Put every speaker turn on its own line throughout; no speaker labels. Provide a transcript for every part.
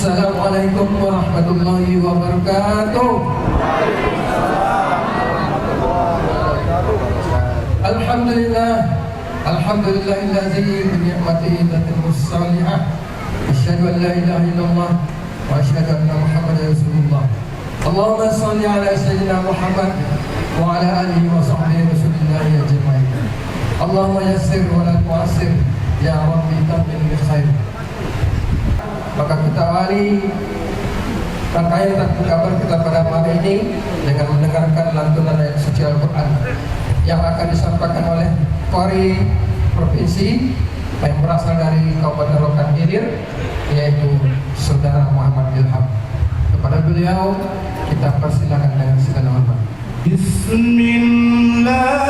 Assalamualaikum warahmatullahi wabarakatuh. Alhamdulillah, alhamdulillahilladzi bi ni'matihi tatimmus salihah. Asyhadu an la ilaha illallah wa asyhadu anna Muhammadar Rasulullah. Allahumma shalli ala sayyidina Muhammad wa ala alihi wa sahbihi Rasulillah ajma'in. Allahumma yassir wa la tu'assir ya Rabbi tamin bi khair. Maka kita awali rangkaian kabar kita pada pagi ini dengan mendengarkan lantunan ayat suci Al-Quran yang akan disampaikan oleh Qori Provinsi yang berasal dari Kabupaten Rokan Hilir, yaitu Saudara Muhammad Ilham. Kepada beliau kita persilakan dengan segala hormat. Bismillah.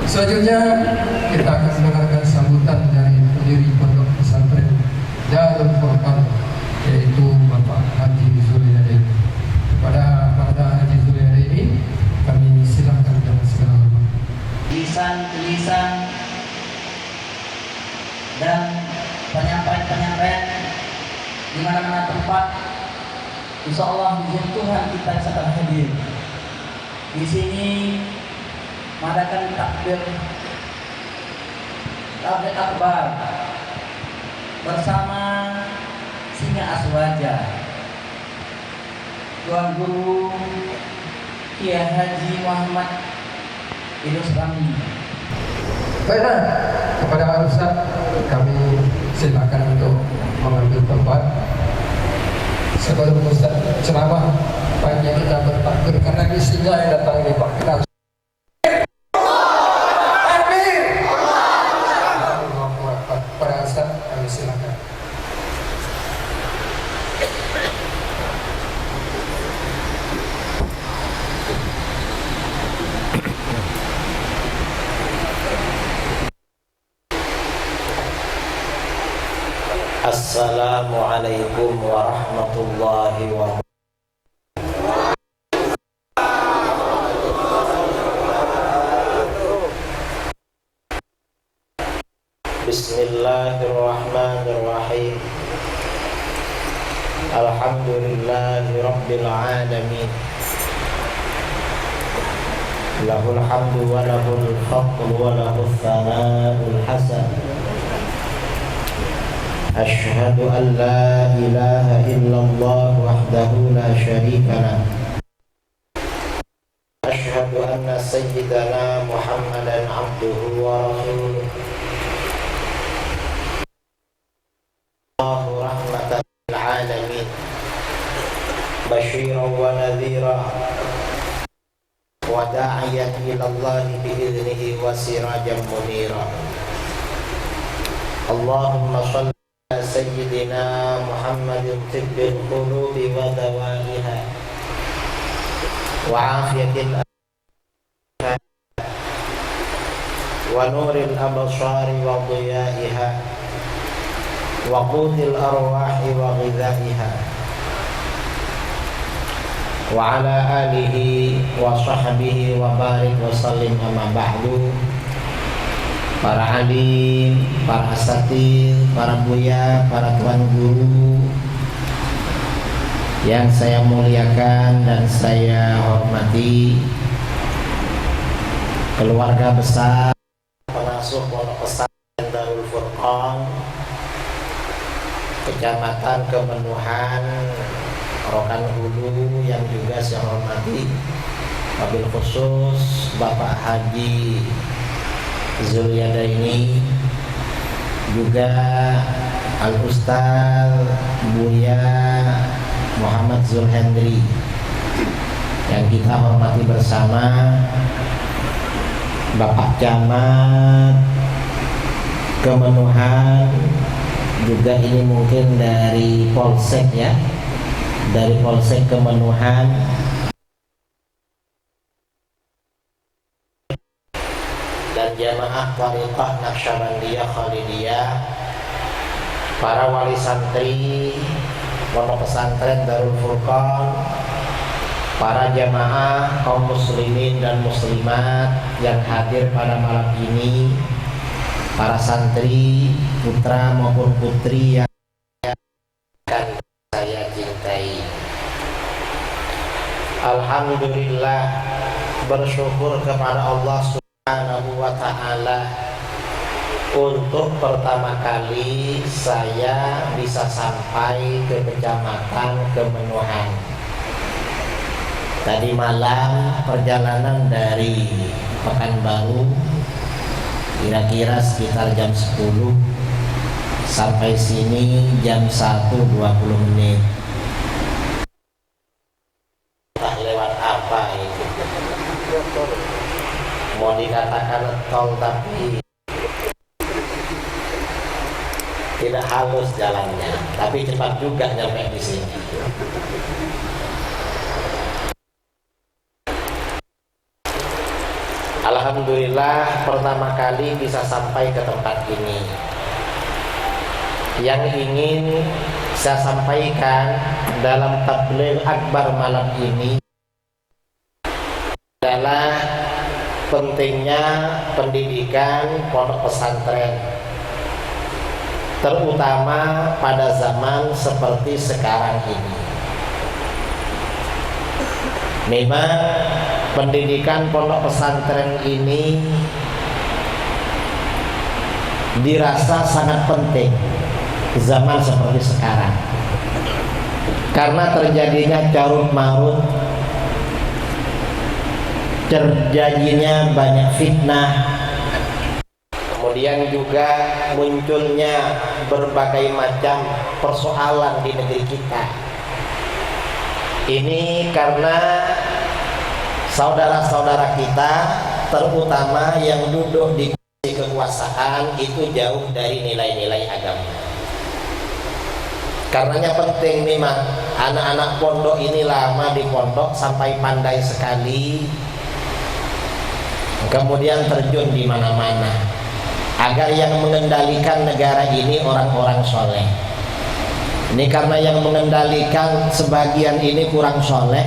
Selanjutnya kita akan mendengarkan sambutan dari pendiri Pondok Pesantren Darul Furqan, yaitu Bapak Haji Zuliyadi. Kepada Bapak Haji Zuliyadi kami silakan dengan segala hormat.
Tulisan dan penyampaian di mana-mana tempat, insya Allah izin Tuhan kita akan hadir di sini. Mengadakan takbir akbar bersama Singa Aswaja, Tuan Guru Kiai Haji Muhammad Idrus Ramli.
Baiklah, kepada Ustaz kami silakan untuk mengambil tempat. Sebelum Ustaz ceramah, banyak kita bertakbir karena isinya yang datang ini Pak. Kita
Assalamualaikum warahmatullahi wabarakatuh. Bismillahirrahmanirrahim. Alhamdulillahi rabbil alamin. Lahul hamdu wa lahul fadlu wa lahul thana'ul hasan. Asyhadu an la ilaha illallah wahdahu la syarika lah. Asyhadu anna sayyidana Muhammadan abduhu wa rasuluh. Allahu rahmatan lil alamin. Basyiran wa nadhiran wa da'iyan ila Allah bi idnihi wa sirajan munira. Allahumma shalli Sayyidina Muhammadin tibbil qulubi wa dawaiha wa afiyatil wa nuril absari wa dhiyaiha wa qutil arwahi wa ghidaiha. wa ala alihi wa sahbihi wa barik wa sallim amma ba'du. Para alim, para asatidz, para buya, para tuan guru yang saya muliakan dan saya hormati, keluarga besar pengasuh Pondok Pesantren Darul Furqan Kecamatan Kemenuhan Rokan Hulu, yang juga saya hormati wabil khusus Bapak Haji Zulyadaini, juga Al-Ustaz Buya Muhammad Zulhendri yang kita hormati bersama, Bapak Camat Kemenuhan, juga ini mungkin dari Polsek ya, dari Polsek Kemenuhan, dan jamaah Thariqah Naqsyabandiyah Khalidiyah, para wali santri Pondok Pesantren Darul Furqan, para jamaah kaum muslimin dan muslimat yang hadir pada malam ini, para santri putra maupun putri yang akan saya cintai. Alhamdulillah, bersyukur kepada Allah Subhanahu wa ta'ala untuk pertama kali saya bisa sampai ke Kecamatan Kemenuhan. Tadi malam perjalanan dari Pekanbaru, kira-kira sekitar jam 10, sampai sini jam 1.20. Entah lewat apa itu, mau dikatakan tol tapi tidak halus jalannya, tapi cepat juga nyampe di sini. Alhamdulillah pertama kali bisa sampai ke tempat ini. Yang ingin saya sampaikan dalam tabligh akbar malam ini adalah pentingnya pendidikan pondok pesantren, terutama pada zaman seperti sekarang ini. Memang pendidikan pondok pesantren ini dirasa sangat penting zaman seperti sekarang, karena terjadinya carut marut, terjadinya banyak fitnah, kemudian juga munculnya berbagai macam persoalan di negeri kita. Ini karena saudara-saudara kita, terutama yang duduk di kursi kekuasaan, itu jauh dari nilai-nilai agama. Karenanya penting memang anak-anak pondok ini lama di pondok sampai pandai sekali, kemudian terjun di mana-mana, agar yang mengendalikan negara ini orang-orang soleh. Ini karena yang mengendalikan sebagian ini kurang soleh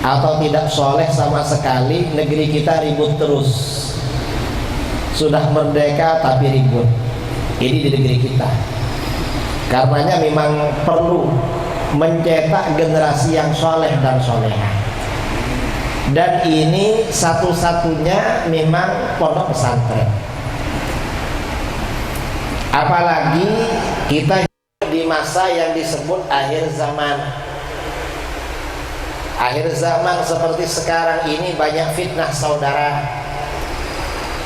atau tidak soleh sama sekali, negeri kita ribut terus. Sudah merdeka tapi ribut. Ini di negeri kita. Karenanya memang perlu mencetak generasi yang soleh dan soleha. Dan ini satu-satunya memang pondok pesantren. Apalagi kita di masa yang disebut akhir zaman. Akhir zaman seperti sekarang ini banyak fitnah saudara.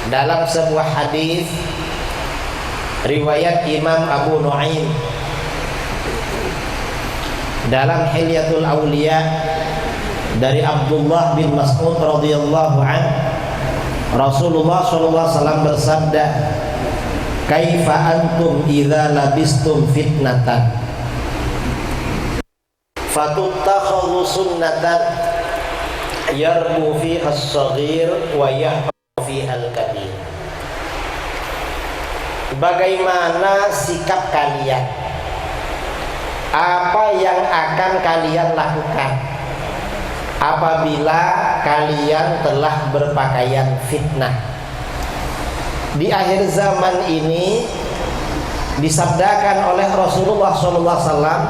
Dalam sebuah hadis riwayat Imam Abu Nuaim dalam Hilyatul Auliya dari Abdullah bin Mas'ud radhiyallahu anhu, Rasulullah sallallahu alaihi wasallam bersabda, "Kaifa antum idza labistum fitnatan fatuttakhadhu sunnatan yarbu fiha as-saghir wa yahbu fiha al-kabir." Bagaimana sikap kalian? Apa yang akan kalian lakukan apabila kalian telah berpakaian fitnah. Di akhir zaman ini disabdakan oleh Rasulullah SAW,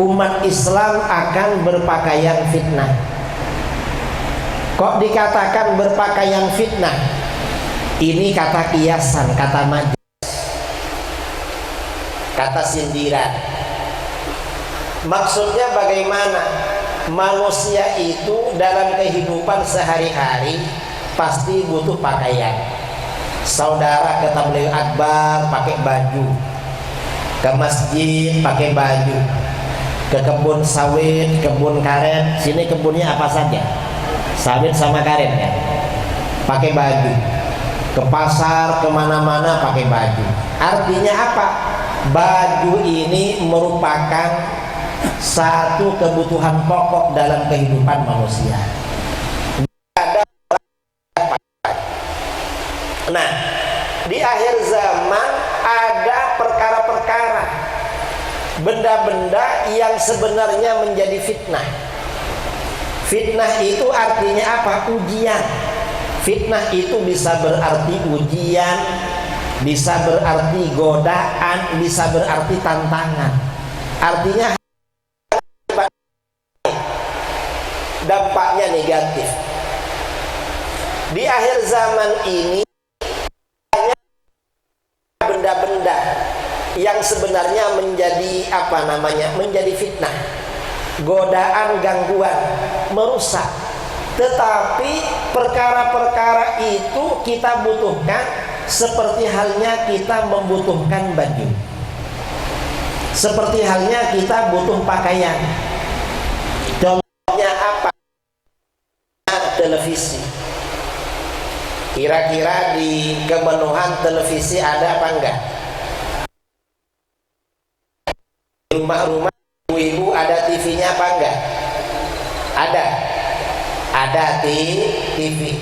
umat Islam akan berpakaian fitnah. Kok dikatakan berpakaian fitnah? Ini kata kiasan, kata majaz, kata sindiran. Maksudnya bagaimana? Manusia itu dalam kehidupan sehari-hari pasti butuh pakaian. Saudara ke tabligh akbar pakai baju, ke masjid pakai baju, ke kebun sawit, kebun karet. Sini kebunnya apa saja? Sawit sama karet ya. Pakai baju. Ke pasar, kemana-mana pakai baju. Artinya apa? Baju ini merupakan satu kebutuhan pokok dalam kehidupan manusia. Nah, di akhir zaman ada perkara-perkara, benda-benda yang sebenarnya menjadi fitnah. Fitnah itu artinya apa? Ujian. Fitnah itu bisa berarti ujian, bisa berarti godaan, bisa berarti tantangan. Artinya dampaknya negatif. Di akhir zaman ini benda-benda yang sebenarnya menjadi menjadi fitnah, godaan, gangguan, merusak. Tetapi perkara-perkara itu kita butuhkan seperti halnya kita membutuhkan baju, seperti halnya kita butuh pakaian. Contohnya apa? Televisi. Kira-kira di kemenuhan televisi ada apa enggak? Di rumah-rumah ibu-ibu ada TV-nya apa enggak? Ada TV.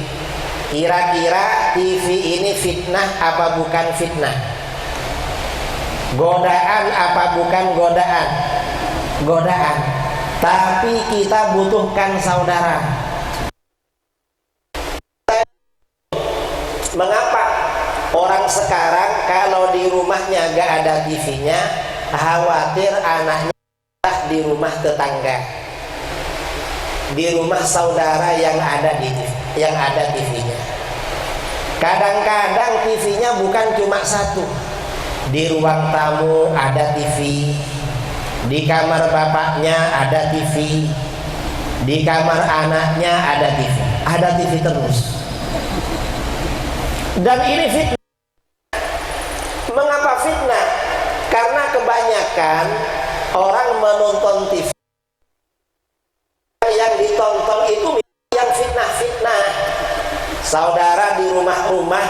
Kira-kira TV ini fitnah apa bukan fitnah? Godaan apa bukan godaan? Godaan. Tapi kita butuhkan saudara. Mengapa orang sekarang kalau di rumahnya gak ada TV-nya, khawatir anaknya di rumah tetangga, di rumah saudara yang ada TV-nya. Kadang-kadang TV-nya bukan cuma satu. Di ruang tamu ada TV, di kamar bapaknya ada TV, di kamar anaknya ada TV terus. Dan ini fitnah. Mengapa fitnah? Karena kebanyakan orang menonton TV, yang ditonton itu yang fitnah-fitnah. Saudara di rumah-rumah,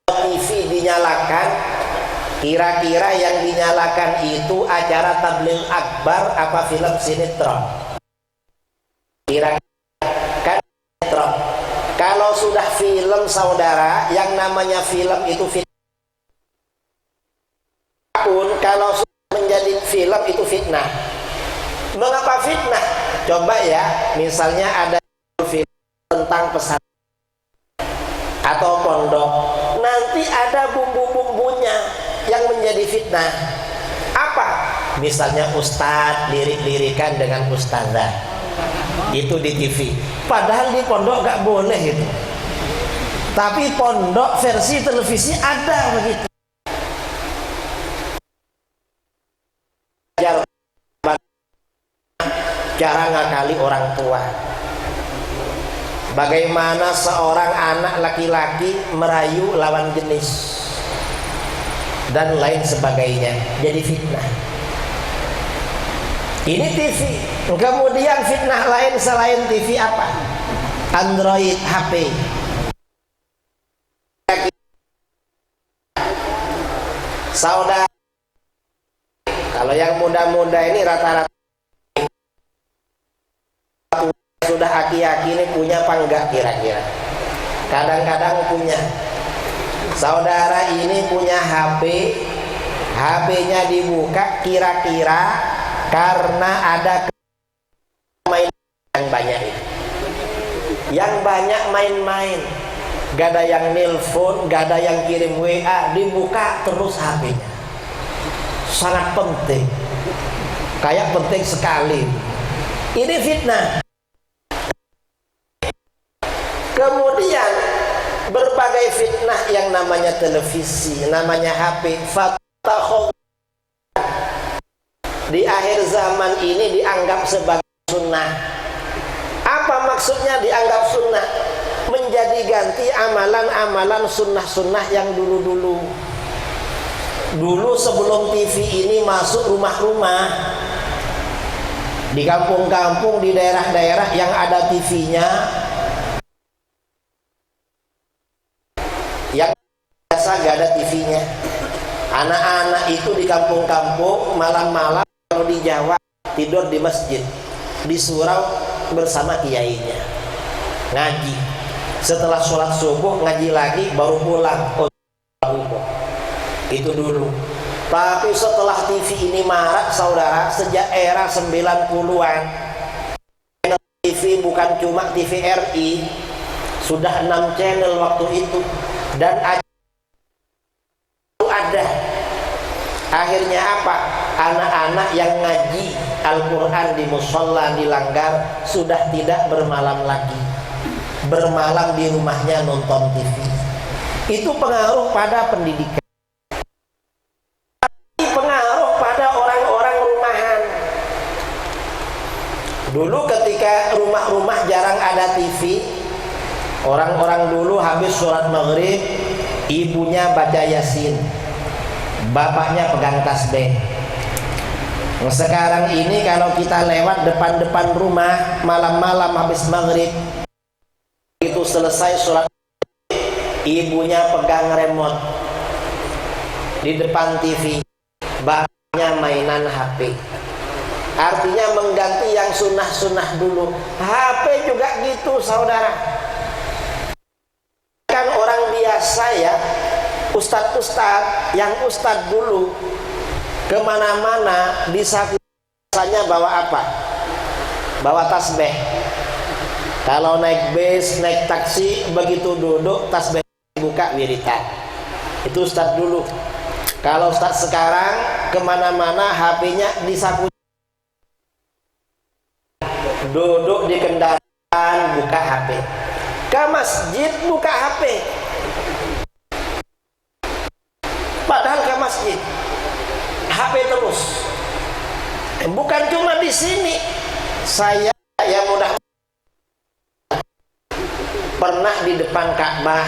kalau TV dinyalakan, kira-kira yang dinyalakan itu acara tabligh akbar apa film sinetron? Kira-kira kan sinetron. Kalau sudah film, saudara, yang namanya film itu fitnah. Pun kalau sudah menjadi film itu fitnah. Mengapa fitnah? Coba ya, misalnya ada film tentang pesantren atau pondok, nanti ada bumbu-bumbunya yang menjadi fitnah. Apa? Misalnya ustadz lirik-lirikan dengan ustazah. Itu di TV. Padahal di pondok gak boleh itu. Tapi pondok versi televisi ada begitu. Cara ngakali orang tua. Bagaimana seorang anak laki-laki merayu lawan jenis dan lain sebagainya, jadi fitnah. Ini TV. Kemudian fitnah lain selain TV apa? Android, HP. Saudara, kalau yang muda-muda ini rata-rata sudah aki-aki ini punya apa enggak kira-kira? Kadang-kadang punya. Saudara ini punya HP, HP-nya dibuka kira-kira karena ada main yang banyak itu. Yang banyak main-main, gak ada yang nelpon, gak ada yang kirim WA, dibuka terus HP-nya. Sangat penting, kayak penting sekali. Ini fitnah. Kemudian berbagai fitnah yang namanya televisi, namanya HP, di akhir zaman ini dianggap sebagai sunnah. Apa maksudnya dianggap sunnah? Menjadi ganti amalan-amalan sunnah-sunnah yang dulu-dulu. Dulu sebelum TV ini masuk rumah-rumah, di kampung-kampung, di daerah-daerah yang ada TV-nya, yang biasa gak ada TV-nya. Anak-anak itu di kampung-kampung malam-malam kalau di Jawa tidur di masjid, di surau bersama kiainya, ngaji. Setelah sholat subuh ngaji lagi, baru pulang. Itu dulu. Tapi setelah TV ini marak, saudara, sejak era 90-an, TV bukan cuma TVRI, sudah 6 channel waktu itu, dan ada. Akhirnya apa? Anak-anak yang ngaji Al-Quran di musola, di langgar, sudah tidak bermalam lagi. Bermalam di rumahnya nonton TV. Itu pengaruh pada pendidikan, pengaruh pada orang-orang rumahan. Dulu ketika rumah-rumah jarang ada TV, orang-orang dulu habis sholat maghrib, ibunya baca Yasin, bapaknya pegang tasbih. Sekarang ini kalau kita lewat depan-depan rumah malam-malam habis maghrib, itu selesai sholat, ibunya pegang remote di depan TV, bapaknya mainan HP. Artinya mengganti yang sunnah-sunnah dulu. HP juga gitu, saudara. Kan orang biasa ya, ustadz-ustadz, yang ustadz dulu kemana-mana di saku biasanya bawa apa? Bawa tasbih. Kalau naik bis, naik taksi, begitu duduk tasbih buka wiritan. Itu ustadz dulu. Kalau ustadz sekarang kemana-mana HP-nya di saku, duduk di kendaraan buka HP, ke masjid buka HP, padahal ke masjid HP terus. Bukan cuma di sini, saya yang mudah pernah di depan Ka'bah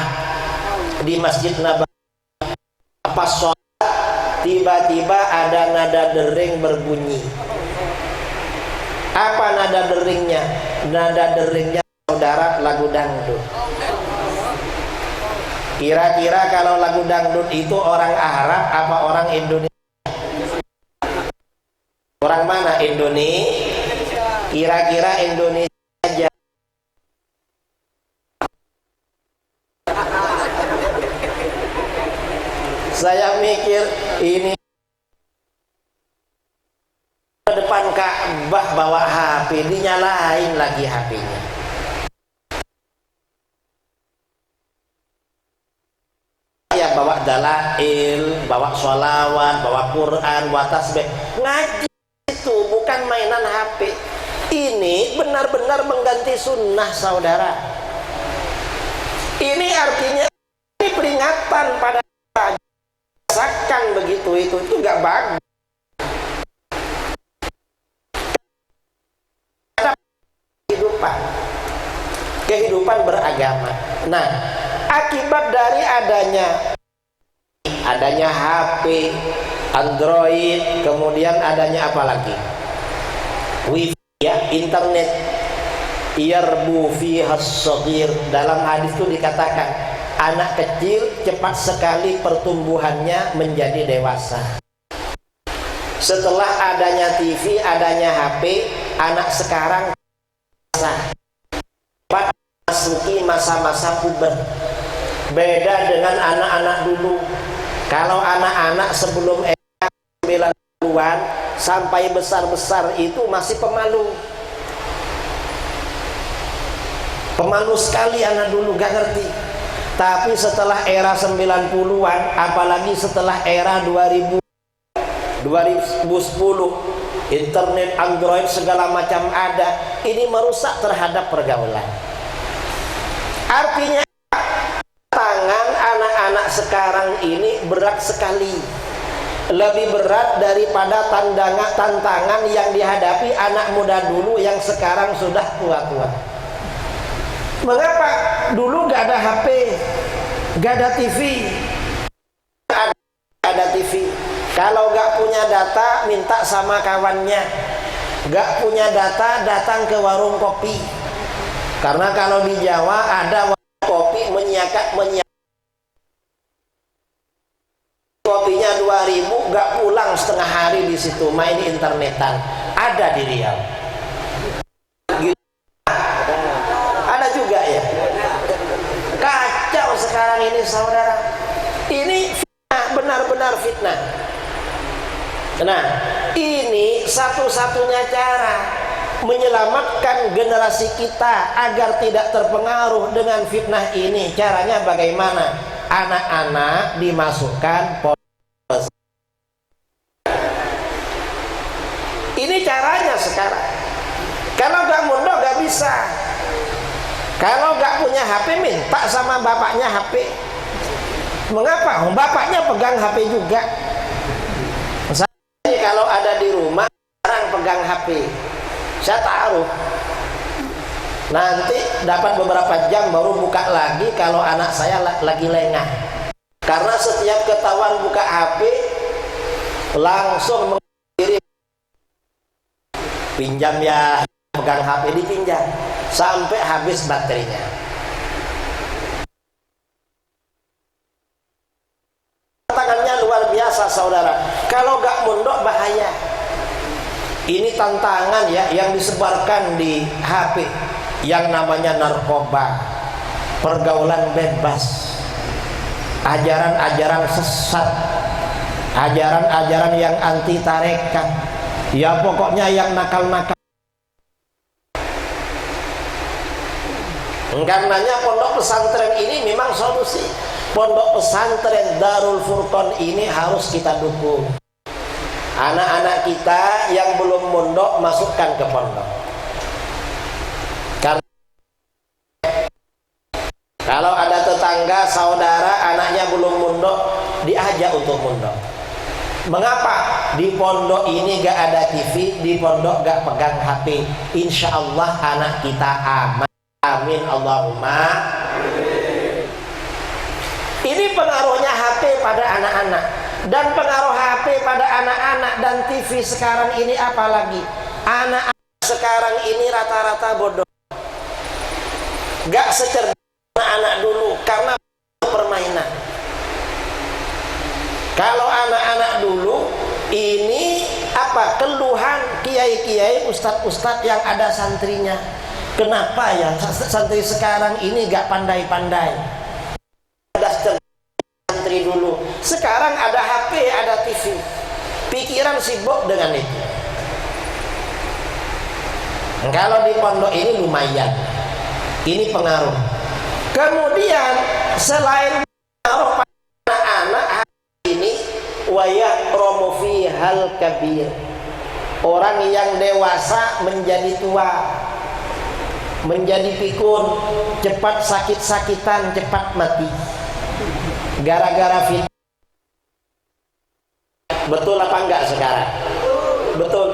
di Masjid Nabawi, pas sholat tiba-tiba ada nada dering berbunyi. Apa nada deringnya? Nada deringnya, saudara, lagu dangdut. Kira-kira kalau lagu dangdut itu orang Arab apa orang Indonesia? Orang mana? Indonesia. Kira-kira Indonesia aja. Saya mikir ini depan Ka'bah bawa HP, dinyalain lagi HP-nya. Ya bawa dalail, bawa sholawat, bawa Quran, bawa tasbih, ngaji. Itu bukan mainan HP. Ini benar-benar mengganti sunnah, saudara. Ini artinya ini peringatan pada rasakan begitu, itu nggak bagus. Kehidupan beragama. Nah, akibat dari adanya HP, Android, kemudian adanya apa lagi? Wifi, ya, internet. Yarbu fihas shaghir. Dalam hadis itu dikatakan anak kecil cepat sekali pertumbuhannya menjadi dewasa. Setelah adanya TV, adanya HP, anak sekarang masuki masa-masa puber. Beda dengan anak-anak dulu. Kalau anak-anak sebelum 90-an sampai besar-besar itu masih pemalu. Pemalu sekali anak dulu, gak ngerti. Tapi setelah era 90-an, apalagi setelah era 2010, internet, Android, segala macam ada, ini merusak terhadap pergaulan. Artinya tangan anak-anak sekarang ini berat sekali, lebih berat daripada tantangan yang dihadapi anak muda dulu yang sekarang sudah tua-tua. Mengapa? Dulu gak ada HP, gak ada TV. Ada TV. Kalau gak punya data, minta sama kawannya. Gak punya data, datang ke warung kopi. Karena kalau di Jawa ada warung kopi menyiapkan kopinya 2.000, gak pulang setengah hari di situ, main internetan. Ada di Riau. Ada juga ya. Kacau sekarang ini saudara. Ini fitnah, benar-benar fitnah. Nah, ini satu-satunya cara menyelamatkan generasi kita agar tidak terpengaruh dengan fitnah ini. Caranya bagaimana? Anak-anak dimasukkan pondok. Ini caranya sekarang. Kalau gak mondok gak bisa. Kalau gak punya HP, minta sama bapaknya HP. Mengapa? Bapaknya pegang HP juga. Saya kalau ada di rumah, sekarang pegang HP, saya taruh. Nanti dapat beberapa jam baru buka lagi kalau anak saya lagi lengah. Karena setiap ketahuan buka HP, langsung mengirim, pinjam ya, pegang HP, dipinjam sampai habis baterainya. Tantangannya luar biasa saudara. Kalau gak mondok bahaya. Ini tantangan ya yang disebarkan di HP, yang namanya narkoba, pergaulan bebas, ajaran-ajaran sesat, ajaran-ajaran yang anti tarekat, ya pokoknya yang nakal-nakal. Karenanya pondok pesantren ini memang solusi. Pondok pesantren Darul Furqan ini harus kita dukung. Anak-anak kita yang belum mondok, masukkan ke pondok. Karena kalau ada tetangga, saudara, anaknya belum mondok, diajak untuk mondok. Mengapa? Di pondok ini gak ada TV, di pondok gak pegang HP. Insya Allah anak kita aman. Amin Allahumma. Ini pengaruhnya HP pada anak-anak. Dan pengaruh HP pada anak-anak dan TV sekarang ini apalagi. Anak-anak sekarang ini rata-rata bodoh. Gak secerdas anak-anak dulu karena permainan. Kalau anak-anak dulu ini apa? Keluhan kiai-kiai, ustadz-ustadz yang ada santrinya. Kenapa ya santri sekarang ini gak pandai-pandai? Ada santri dulu. Sekarang ada HP, ada TV. Pikiran sibuk dengan itu. Kalau di pondok ini lumayan. Ini pengaruh. Kemudian selain pengaruh pada anak-anak ini, wayah romofi hal kabir. Orang yang dewasa menjadi tua, menjadi pikun, cepat sakit-sakitan, cepat mati gara-gara fitnah. Betul apa enggak sekarang? Betul.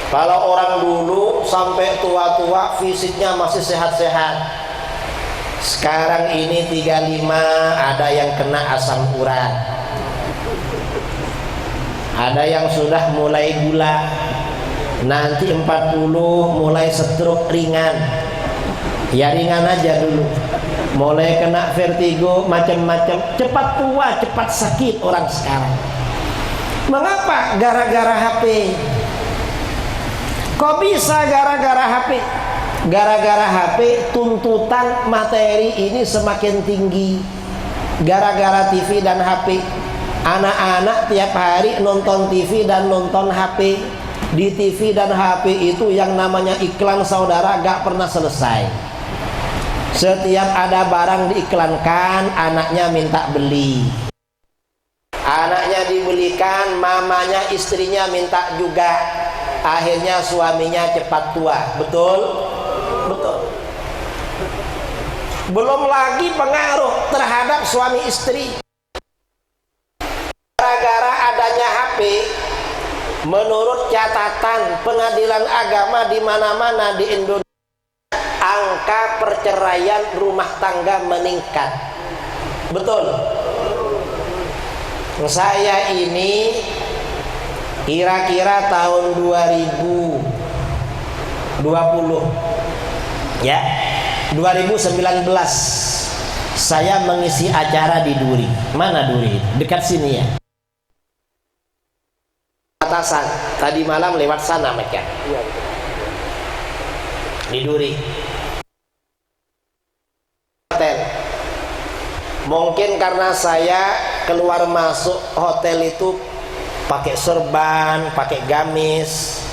Kalau orang dulu sampai tua-tua fisiknya masih sehat-sehat, sekarang ini 35 ada yang kena asam urat, ada yang sudah mulai gula, nanti 40 mulai stroke ringan. Ya ringan aja dulu, mulai kena vertigo, macam-macam. Cepat tua, cepat sakit orang sekarang. Mengapa? Gara-gara HP. Kok bisa gara-gara HP? Gara-gara HP tuntutan materi ini semakin tinggi. Gara-gara TV dan HP, anak-anak tiap hari nonton TV dan nonton HP. Di TV dan HP itu yang namanya iklan saudara gak pernah selesai. Setiap ada barang diiklankan, anaknya minta beli. Anaknya dibelikan, mamanya, istrinya minta juga. Akhirnya suaminya cepat tua. Betul? Betul. Belum lagi pengaruh terhadap suami istri. Gara-gara adanya HP, menurut catatan pengadilan agama di mana-mana di Indonesia, angka perceraian rumah tangga meningkat. Betul. Saya ini kira-kira tahun 2020 ya, 2019 saya mengisi acara di Duri. Mana Duri? Dekat sini ya. Atasan, tadi malam lewat sana mereka. Di Duri. Hotel. Mungkin karena saya keluar masuk hotel itu pakai serban, pakai gamis.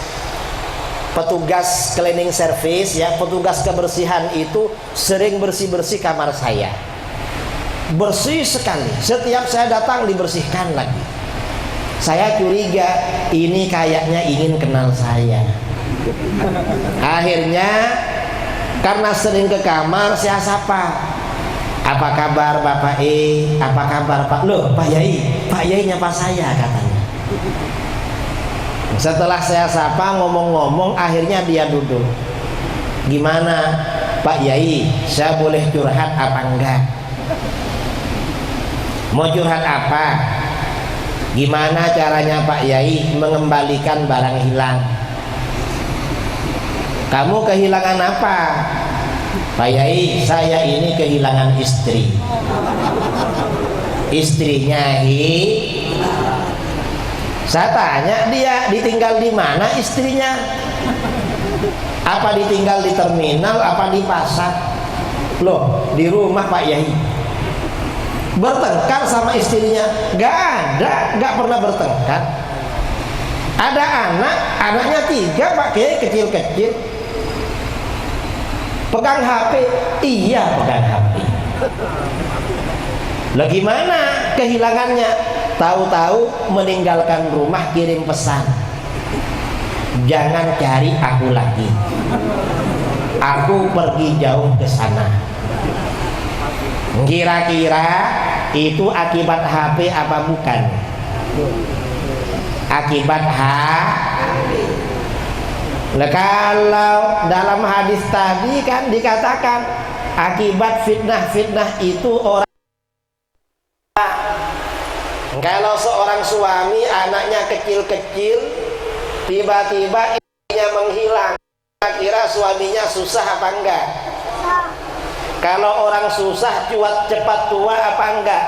Petugas cleaning service ya, petugas kebersihan itu sering bersih-bersih kamar saya. Bersih sekali. Setiap saya datang dibersihkan lagi. Saya curiga ini kayaknya ingin kenal saya. Akhirnya karena sering ke kamar saya sapa. Apa kabar Bapak E? Apa kabar Pak? Loh Pak Yai, Pak Yai nyapa saya katanya. Setelah saya sapa, ngomong-ngomong, akhirnya dia duduk. Gimana Pak Yai, saya boleh curhat apa enggak? Mau curhat apa? Gimana caranya Pak Yai mengembalikan barang hilang? Kamu kehilangan apa? Pak Yai, saya ini kehilangan istri. Istrinya saya tanya dia ditinggal di mana istrinya? Apa ditinggal di terminal? Apa di pasar? Loh, di rumah Pak Yai. Bertengkar sama istrinya? Gak ada, gak pernah bertengkar. Ada anak, anaknya 3 Pak Kiai, kecil-kecil. Pegang HP, iya pegang HP. Lah gimana kehilangannya? Tahu-tahu meninggalkan rumah kirim pesan. Jangan cari aku lagi. Aku pergi jauh ke sana. Kira-kira itu akibat HP apa bukan? Akibat HP. Nah, kalau dalam hadis tadi kan dikatakan akibat fitnah-fitnah itu orang. Kalau seorang suami anaknya kecil-kecil, tiba-tiba istrinya menghilang, kira-kira suaminya susah apa enggak? Kalau orang susah cepat tua apa enggak?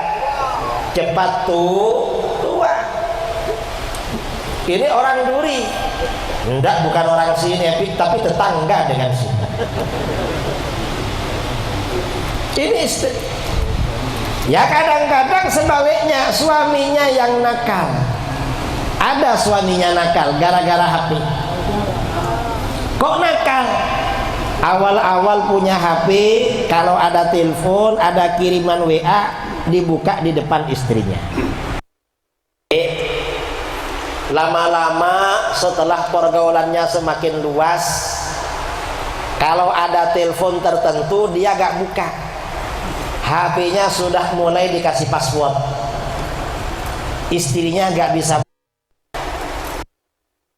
Cepat tua. Ini orang Duri. Enggak, bukan orang sini, tapi tetangga dengan sini. Ini istri. Ya kadang-kadang sebaliknya, suaminya yang nakal. Ada suaminya nakal gara-gara HP. Kok nakal? Awal-awal punya HP, kalau ada telepon, ada kiriman WA, dibuka di depan istrinya. Lama-lama setelah pergaulannya semakin luas, kalau ada telepon tertentu dia gak buka. HP-nya sudah mulai dikasih password. Istrinya gak bisa.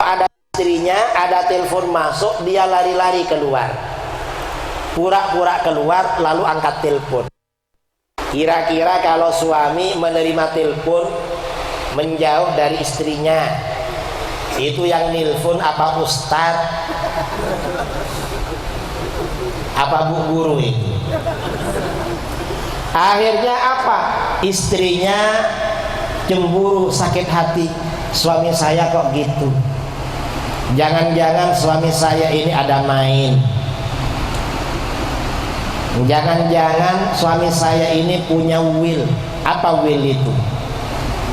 Ada istrinya, ada telepon masuk, dia lari-lari keluar. Pura-pura keluar lalu angkat telepon. Kira-kira kalau suami menerima telepon menjauh dari istrinya, itu yang nelpon apa ustad? Apa bu guru ini? Akhirnya apa? Istrinya cemburu, sakit hati. Suami saya kok gitu? Jangan-jangan suami saya ini ada main. Jangan-jangan suami saya ini punya will. Apa will itu?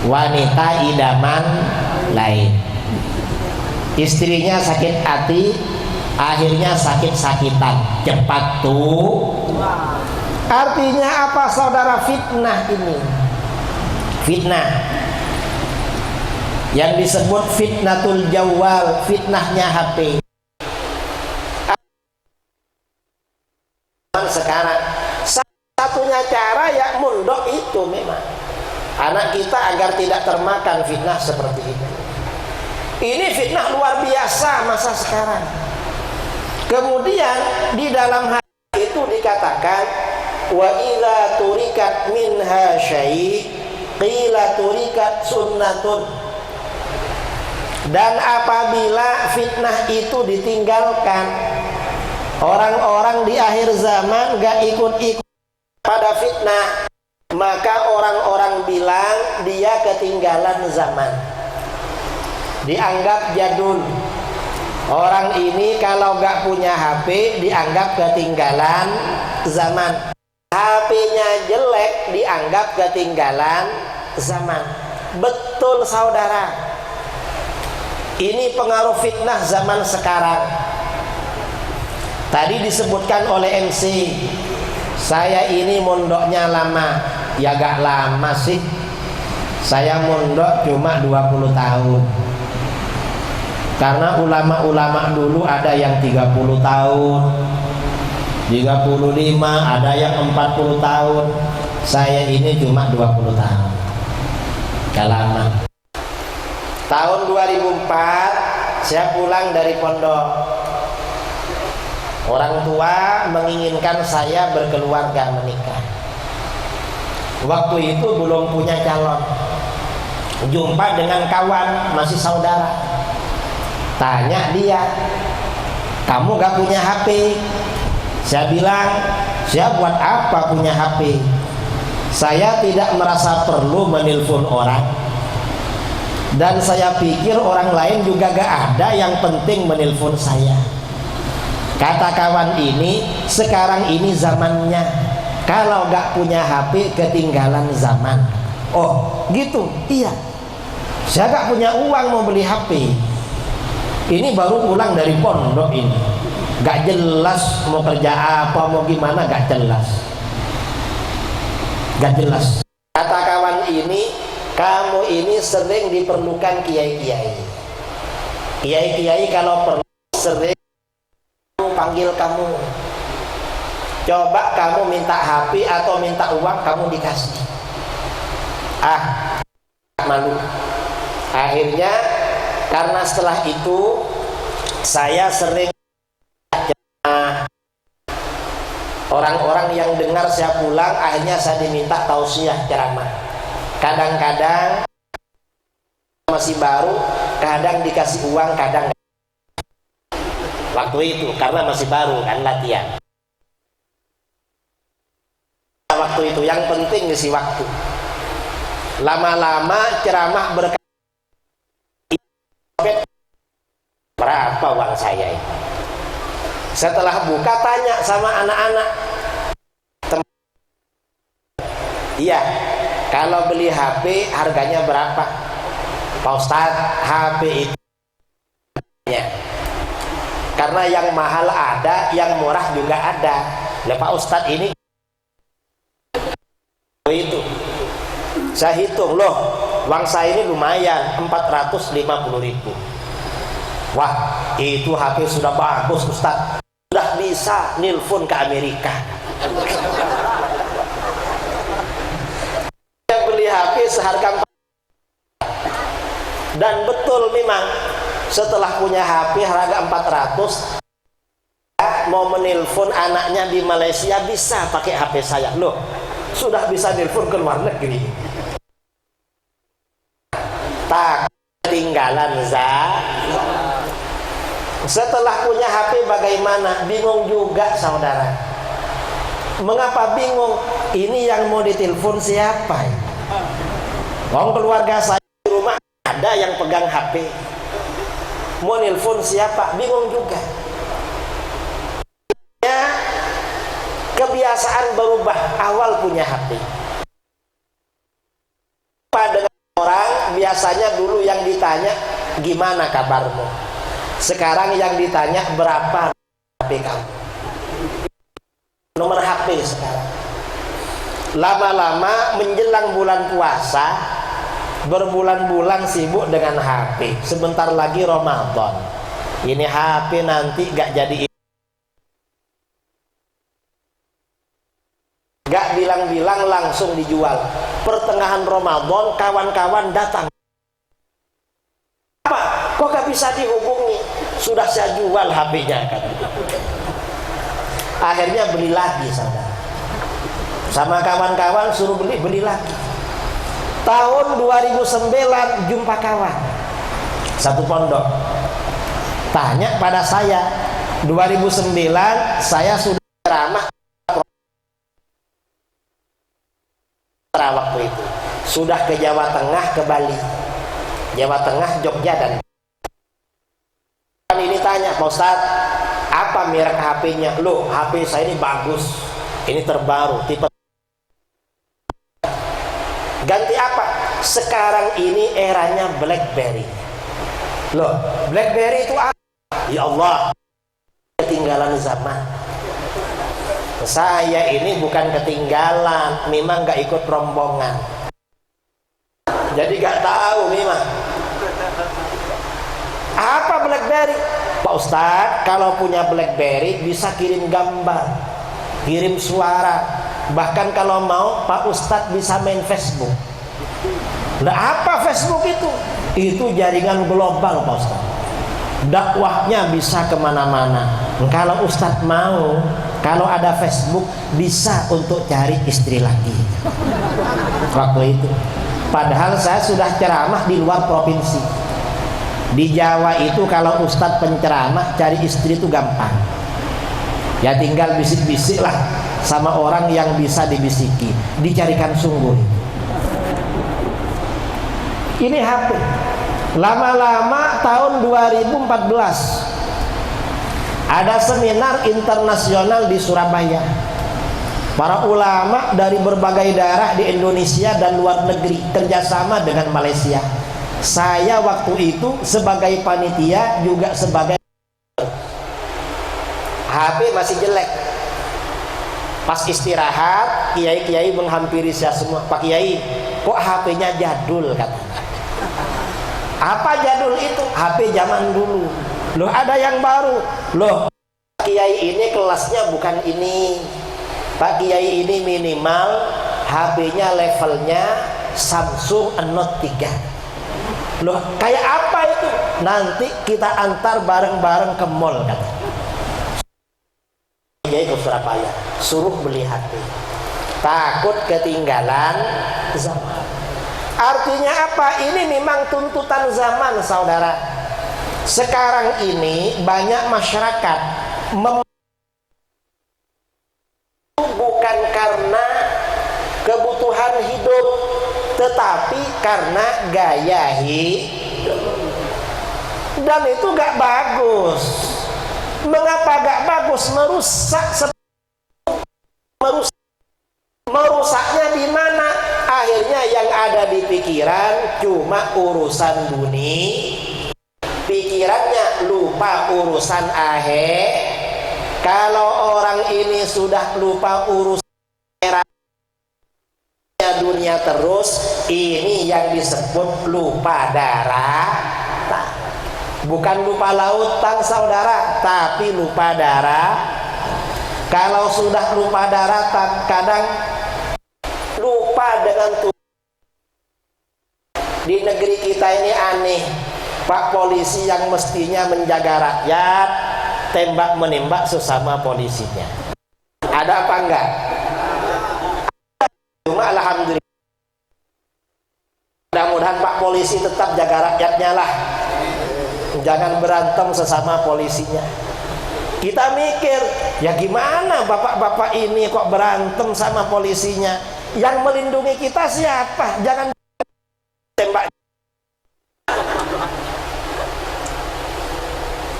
Wanita idaman lain. Istrinya sakit hati, akhirnya sakit-sakitan, cepat tuh. Artinya apa saudara? Fitnah ini, fitnah yang disebut fitnatul jawal, fitnahnya HP. Sekarang satunya cara ya mundok itu memang anak kita agar tidak termakan fitnah seperti itu. Ini fitnah luar biasa masa sekarang. Kemudian di dalam hadis itu dikatakan wa idza turikat minha syai' qila turikat sunnatun. Dan apabila fitnah itu ditinggalkan, orang-orang di akhir zaman gak ikut-ikut pada fitnah, maka orang-orang bilang dia ketinggalan zaman, dianggap jadul. Orang ini kalau gak punya HP dianggap ketinggalan zaman, HP-nya jelek dianggap ketinggalan zaman. Betul saudara, ini pengaruh fitnah zaman sekarang. Tadi disebutkan oleh MC, saya ini mondoknya lama. Ya gak lama sih, saya mondok cuma 20 tahun. Karena ulama-ulama dulu ada yang 30 tahun, 35, ada yang 40 tahun. Saya ini cuma 20 tahun, gak lama. Tahun 2004 saya pulang dari pondok. Orang tua menginginkan saya berkeluarga, menikah. Waktu itu belum punya calon. Jumpa dengan kawan, masih saudara. Tanya dia, kamu gak punya HP? Saya bilang, saya buat apa punya HP? Saya tidak merasa perlu menelpon orang. Dan saya pikir orang lain juga gak ada yang penting menelpon saya. Kata kawan ini, sekarang ini zamannya, kalau gak punya HP ketinggalan zaman. Oh gitu, iya. Saya gak punya uang mau beli HP. Ini baru pulang dari pondok ini, gak jelas mau kerja apa, mau gimana, gak jelas. Gak jelas. Kata kawan ini, kamu ini sering diperlukan kiai-kiai. Kiai-kiai kalau perlu sering panggil kamu. Coba kamu minta HP atau minta uang, kamu dikasih. Malu. Akhirnya karena setelah itu saya sering orang-orang yang dengar saya pulang, akhirnya saya diminta tausiah ceramah. Kadang-kadang masih baru, kadang dikasih uang, kadang waktu itu karena masih baru kan latihan. Waktu itu yang penting ngisi waktu. Lama-lama ceramah berkali. Berapa uang saya ini? Setelah buka tanya sama anak-anak. Iya, kalau beli HP harganya berapa? Pak Ustadz, HP itu karena yang mahal ada, yang murah juga ada. Nah, Pak Ustadz ini itu saya hitung, loh uang saya ini lumayan 450.000. Wah, itu HP sudah bagus Ustadz, sudah bisa nilpon ke Amerika. Yang beli HP seharga 4. Dan betul memang setelah punya HP harga 400, mau menelpon anaknya di Malaysia bisa pakai HP saya. Loh, sudah bisa nelpon ke luar negeri. Tak ketinggalan Setelah punya HP bagaimana? Bingung juga saudara. Mengapa bingung? Ini yang mau ditelepon siapa? Keluarga saya di rumah ada yang pegang HP. Mau nelpon siapa? Bingung juga. Ya, kebiasaan berubah. Awal punya HP. Dengan orang biasanya dulu yang ditanya, gimana kabarmu? Sekarang yang ditanya berapa HP kamu? Nomor HP sekarang. Lama-lama menjelang bulan puasa, berbulan-bulan sibuk dengan HP. Sebentar lagi Ramadan. Ini HP nanti gak jadi, gak bilang-bilang langsung dijual. Pertengahan Ramadan kawan-kawan datang. Apa? Kok gak bisa dihubungi? Sudah saya jual HP-nya kan. Akhirnya beli lagi saudara. Sama kawan-kawan suruh beli lagi. Tahun 2009 jumpa kawan satu pondok. Tanya pada saya, 2009 saya sudah ceramah waktu itu. Sudah ke Jawa Tengah, ke Bali. Jawa Tengah, Jogja dan ini tanya, Pak Ustadz, apa merek HP-nya? Loh, HP saya ini bagus. Ini terbaru, tipe ganti apa? Sekarang ini eranya BlackBerry. Loh, BlackBerry itu apa? Ya Allah, ketinggalan zaman. Saya ini bukan ketinggalan, memang gak ikut rombongan. Jadi gak tahu memang. Apa BlackBerry? Pak Ustadz, kalau punya BlackBerry bisa kirim gambar, kirim suara. Bahkan kalau mau Pak Ustadz bisa main Facebook. Nah, apa Facebook itu? Itu jaringan global Pak Ustadz. Dakwahnya bisa kemana-mana. Kalau Ustadz mau, kalau ada Facebook bisa untuk cari istri lagi. Waktu itu padahal saya sudah ceramah di luar provinsi. Di Jawa itu kalau Ustadz penceramah cari istri itu gampang. Ya tinggal bisik-bisik lah sama orang yang bisa dibisiki, dicarikan sungguh. Ini HP. Lama-lama tahun 2014 ada seminar internasional di Surabaya. Para ulama dari berbagai daerah di Indonesia dan luar negeri kerjasama dengan Malaysia. Saya waktu itu sebagai panitia juga sebagai HP masih jelek. Pas istirahat, kiai-kiai menghampiri saya semua, Pak Kiai, kok HP-nya jadul katanya. Apa jadul itu? HP zaman dulu. Loh, ada yang baru. Loh, Pak Kiai ini kelasnya bukan ini. Pak Kiai ini minimal HP-nya levelnya Samsung Note 3. Loh, kayak apa itu? Nanti kita antar bareng-bareng ke mall katanya. Kiai ke Surabaya, suruh beli HP. Takut ketinggalan zaman. Artinya apa? Ini memang tuntutan zaman, saudara. Sekarang ini banyak masyarakat bukan karena kebutuhan hidup, tetapi karena gaya hidup. Dan itu gak bagus. Mengapa gak bagus? Merusaknya di mana? Akhirnya yang ada di pikiran cuma urusan dunia. Pikirannya lupa urusan akhir. Kalau orang ini sudah lupa urusan dunia terus, ini yang disebut lupa daratan. Bukan lupa lautan saudara, tapi lupa darah. Kalau sudah lupa daratan, kadang lupa dengan Tuhan. Di negeri kita ini aneh, Pak polisi yang mestinya menjaga rakyat tembak menembak sesama polisinya. Ada apa enggak? Cuma alhamdulillah, mudah-mudahan Pak polisi tetap jaga rakyatnya lah. Jangan berantem sesama polisinya. Kita mikir, ya gimana bapak-bapak ini kok berantem sama polisinya? Yang melindungi kita siapa? Jangan tembak.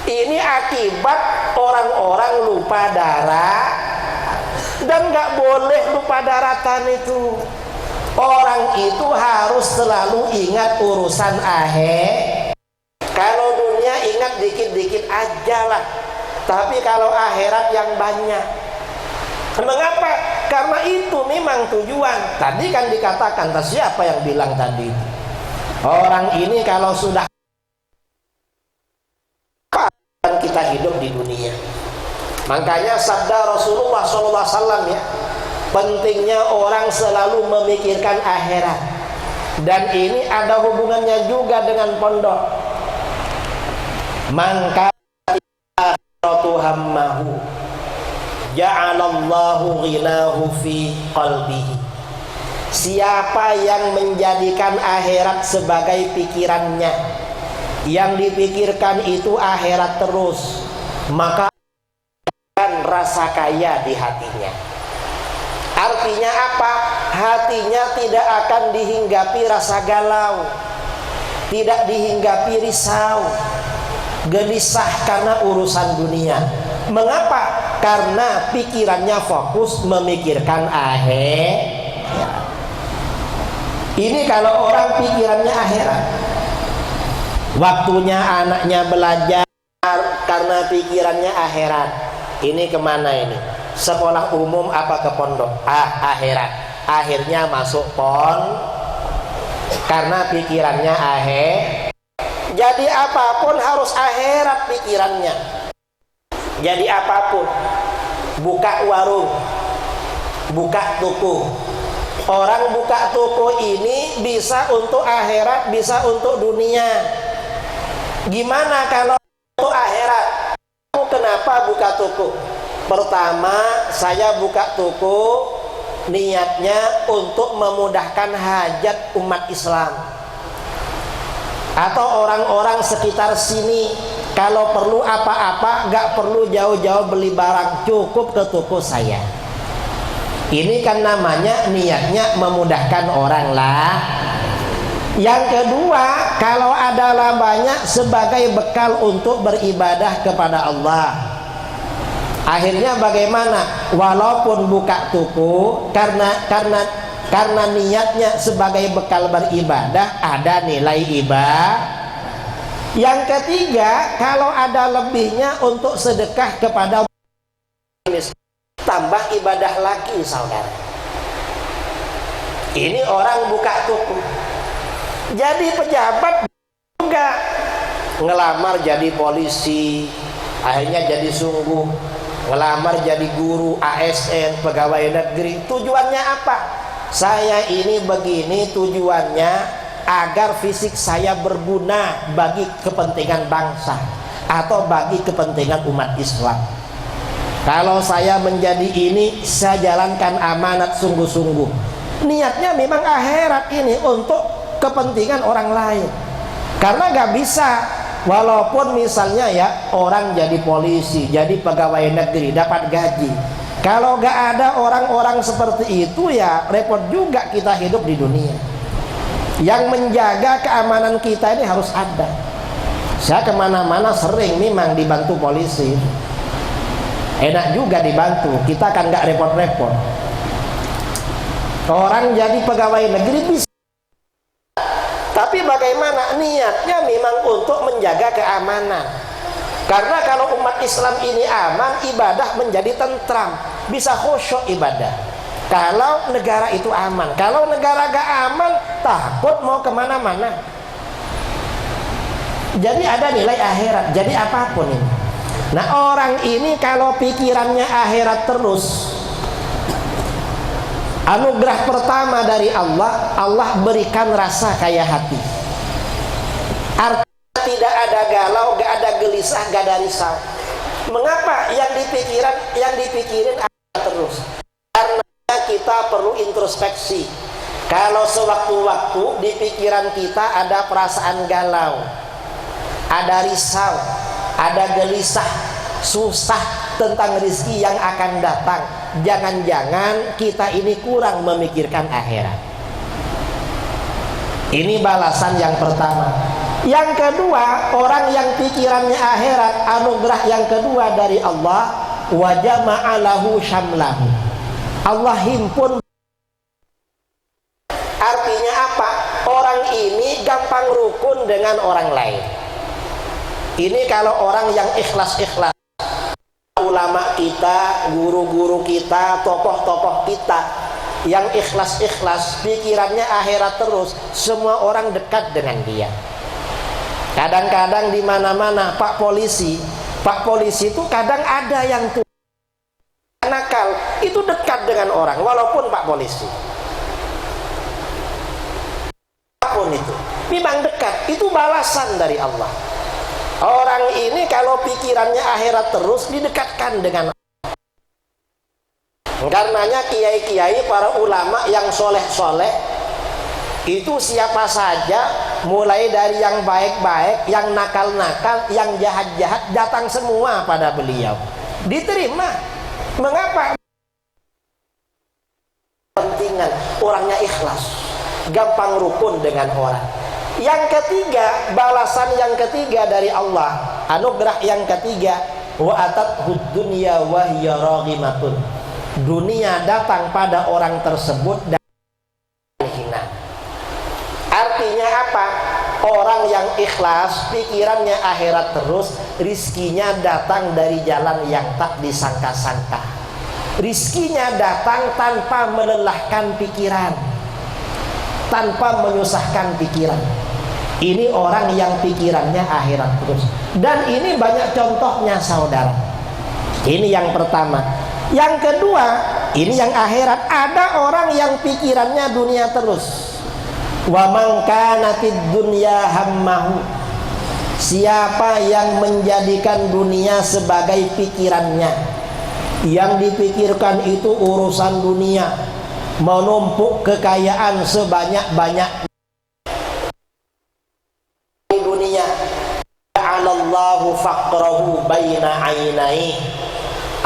Ini akibat orang-orang lupa darah. Dan gak boleh lupa daratan itu. Orang itu harus selalu ingat urusan akhir. Kalau dunia dunia ingat dikit-dikit aja lah, tapi kalau akhirat yang banyak. Mengapa? Karena itu memang tujuan. Tadi kan dikatakan, siapa yang bilang tadi? Orang ini kalau sudah kita hidup di dunia. Makanya sabda Rasulullah SAW ya, pentingnya orang selalu memikirkan akhirat. Dan ini ada hubungannya juga dengan pondok. Maka akhiratu hammahu ja'alallahu ghinahu fi qalbihi. Siapa yang menjadikan akhirat sebagai pikirannya, yang dipikirkan itu akhirat terus, maka akan rasa kaya di hatinya. Artinya apa? Hatinya tidak akan dihinggapi rasa galau, tidak dihinggapi risau, gelisah karena urusan dunia. Mengapa? Karena pikirannya fokus memikirkan akhirat. Ini kalau orang pikirannya akhirat. Waktunya anaknya belajar karena pikirannya akhirat. Ini kemana ini? Sekolah umum apa ke pondok? Akhirat. Akhirnya masuk karena pikirannya akhirat. Jadi apapun harus akhirat pikirannya. Jadi apapun, buka warung, buka toko. Orang buka toko ini bisa untuk akhirat, bisa untuk dunia. Gimana kalau untuk akhirat? Kamu kenapa buka toko? Pertama, saya buka toko niatnya untuk memudahkan hajat umat Islam atau orang-orang sekitar sini. Kalau perlu apa-apa, gak perlu jauh-jauh beli barang, cukup ke toko saya. Ini kan namanya niatnya memudahkan orang lah. Yang kedua, kalau adalah banyak sebagai bekal untuk beribadah kepada Allah. Akhirnya bagaimana? Walaupun buka toko karena niatnya sebagai bekal beribadah, ada nilai ibadah. Yang ketiga, kalau ada lebihnya untuk sedekah kepada tambah ibadah lagi, saudara. Ini orang buka toko. Jadi pejabat juga ngelamar jadi polisi, akhirnya jadi sungguh, ngelamar jadi guru, ASN, pegawai negeri. Tujuannya apa? Saya ini begini tujuannya agar fisik saya berguna bagi kepentingan bangsa atau bagi kepentingan umat Islam. Kalau saya menjadi ini, saya jalankan amanat sungguh-sungguh. Niatnya memang akhirat ini untuk kepentingan orang lain. Karena gak bisa, walaupun misalnya ya orang jadi polisi, jadi pegawai negeri, dapat gaji. Kalau gak ada orang-orang seperti itu, ya repot juga kita hidup di dunia. Yang menjaga keamanan kita ini harus ada. Saya kemana-mana sering memang dibantu polisi. Enak juga dibantu, kita kan gak repot-repot. Orang jadi pegawai negeri bisa, tapi bagaimana? Niatnya memang untuk menjaga keamanan. Karena kalau umat Islam ini aman, ibadah menjadi tentram, bisa khusyuk ibadah. Kalau negara itu aman. Kalau negara gak aman, takut mau kemana-mana. Jadi ada nilai akhirat. Jadi apapun ini. Nah, orang ini kalau pikirannya akhirat terus, anugerah pertama dari Allah, Allah berikan rasa kaya hati. Artinya tidak ada galau, gak ada gelisah, gak ada risau. Mengapa? Yang dipikirin akhirat terus. Karena kita perlu introspeksi. Kalau sewaktu-waktu di pikiran kita ada perasaan galau, ada risau, ada gelisah, susah tentang rezeki yang akan datang, jangan-jangan kita ini kurang memikirkan akhirat. Ini balasan yang pertama. Yang kedua, orang yang pikirannya akhirat, anugerah yang kedua dari Allah, wa jama'alahu syamlahu. Allah himpun. Artinya apa? Orang ini gampang rukun dengan orang lain. Ini kalau orang yang ikhlas-ikhlas, ulama kita, guru-guru kita, tokoh-tokoh kita yang ikhlas-ikhlas, pikirannya akhirat terus, semua orang dekat dengan dia. Kadang-kadang di mana-mana Pak Polisi itu kadang ada yang nakal, itu dekat dengan orang walaupun Pak Polisi. Apapun itu, memang dekat, itu balasan dari Allah. Orang ini kalau pikirannya akhirat terus didekatkan dengan Allah. Karenanya kiai-kiai, para ulama yang soleh-soleh itu siapa saja, mulai dari yang baik-baik, yang nakal-nakal, yang jahat-jahat, datang semua pada beliau, diterima. Mengapa? Pentingan orangnya ikhlas, gampang rukun dengan orang. Yang ketiga, balasan yang ketiga dari Allah, anugerah yang ketiga, wa atathud dunya wa hiya raghimatun. Dunia datang pada orang tersebut dan hina. Artinya apa? Orang yang ikhlas, pikirannya akhirat terus, rizkinya datang dari jalan yang tak disangka-sangka. Rizkinya datang tanpa melelahkan pikiran, tanpa menyusahkan pikiran. Ini orang yang pikirannya akhirat terus. Dan ini banyak contohnya saudara. Ini yang pertama. Yang kedua, ini yang akhirat. Ada orang yang pikirannya dunia terus. Wa man kanatid dunya hammahu. Siapa yang menjadikan dunia sebagai pikirannya, yang dipikirkan itu urusan dunia, menumpuk kekayaan sebanyak-banyak dunia, ja'alallahu faqrahu baina ainai.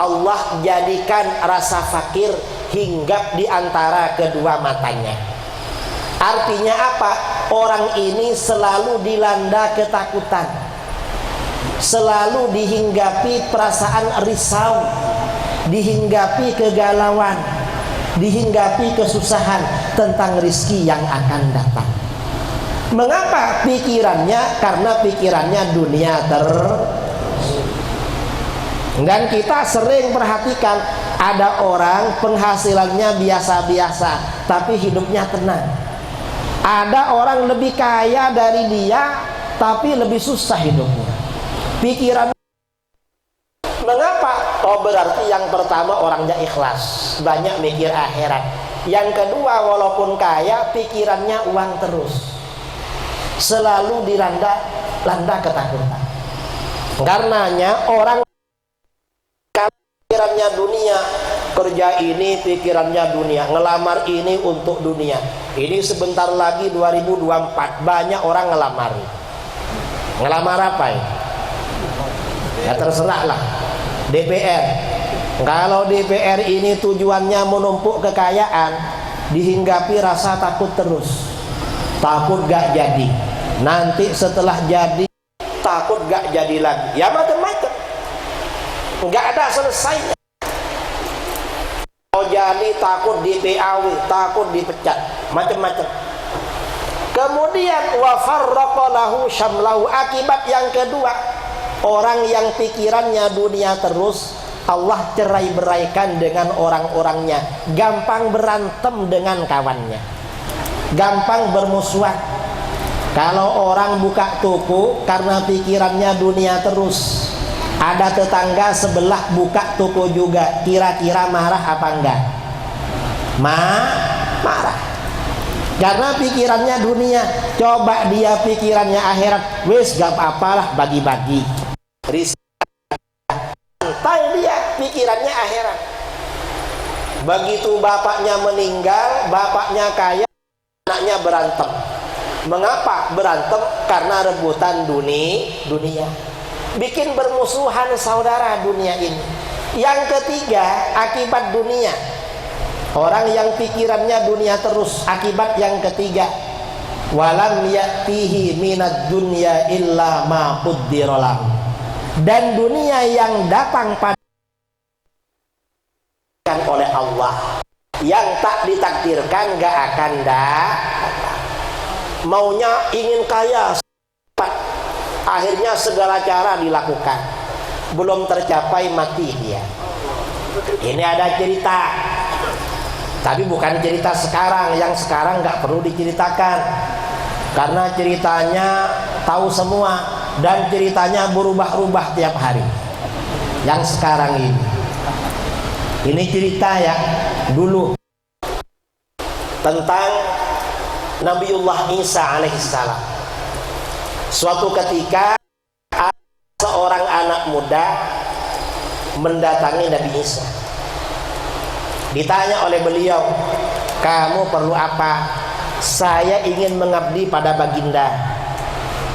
Allah jadikan rasa fakir hinggap di antara kedua matanya. Artinya apa? Orang ini selalu dilanda ketakutan, selalu dihinggapi perasaan risau, dihinggapi kegalauan, dihinggapi kesusahan tentang rizki yang akan datang. Mengapa pikirannya? Karena pikirannya dunia Dan kita sering perhatikan, ada orang penghasilannya biasa-biasa tapi hidupnya tenang. Ada orang lebih kaya dari dia tapi lebih susah hidupnya. Pikiran. Mengapa? Oh, berarti yang pertama orangnya ikhlas, banyak mikir akhirat. Yang kedua, walaupun kaya, pikirannya uang terus, selalu dilanda ketakutan. Karenanya orang pikirannya dunia, kerja ini pikirannya dunia, ngelamar ini untuk dunia. Ini sebentar lagi 2024 banyak orang ngelamar. Ngelamar apa ya? Ya terserah lah. DPR. Kalau DPR ini tujuannya menumpuk kekayaan, dihinggapi rasa takut terus. Takut gak jadi. Nanti setelah jadi, takut gak jadi lagi. Ya macam-macam. Nggak ada selesainya. Mau jadi takut di PAW, takut dipecat, macam-macam. Kemudian wa farraqa lahu syamlahu. Akibat yang kedua, orang yang pikirannya dunia terus, Allah cerai-beraikan dengan orang-orangnya, gampang berantem dengan kawannya, gampang bermusuhan. Kalau orang buka toko karena pikirannya dunia terus, ada tetangga sebelah buka toko juga, kira-kira marah apa enggak? Marah. Karena pikirannya dunia. Coba dia pikirannya akhirat, wis gak apa-apalah, bagi-bagi. Santai dia, pikirannya akhirat. Begitu bapaknya meninggal, bapaknya kaya, anaknya berantem. Mengapa berantem? Karena rebutan dunia. Bikin bermusuhan saudara dunia ini. Yang ketiga, akibat dunia. Orang yang pikirannya dunia terus, akibat yang ketiga, walam ya'tihi minad dunya illa ma qaddara lahu. Dan dunia yang datang pada oleh Allah, yang tak ditakdirkan gak akan datang. Maunya ingin kaya, Akhirnya segala cara dilakukan, belum tercapai, mati dia. Ini ada cerita, tapi bukan cerita sekarang. Yang sekarang nggak perlu diceritakan, karena ceritanya tahu semua, dan ceritanya berubah-ubah tiap hari. Yang sekarang ini cerita ya dulu tentang Nabiullah Isa alaihissalam. Suatu ketika ada seorang anak muda mendatangi Nabi Isa. Ditanya oleh beliau, "Kamu perlu apa?" "Saya ingin mengabdi pada baginda,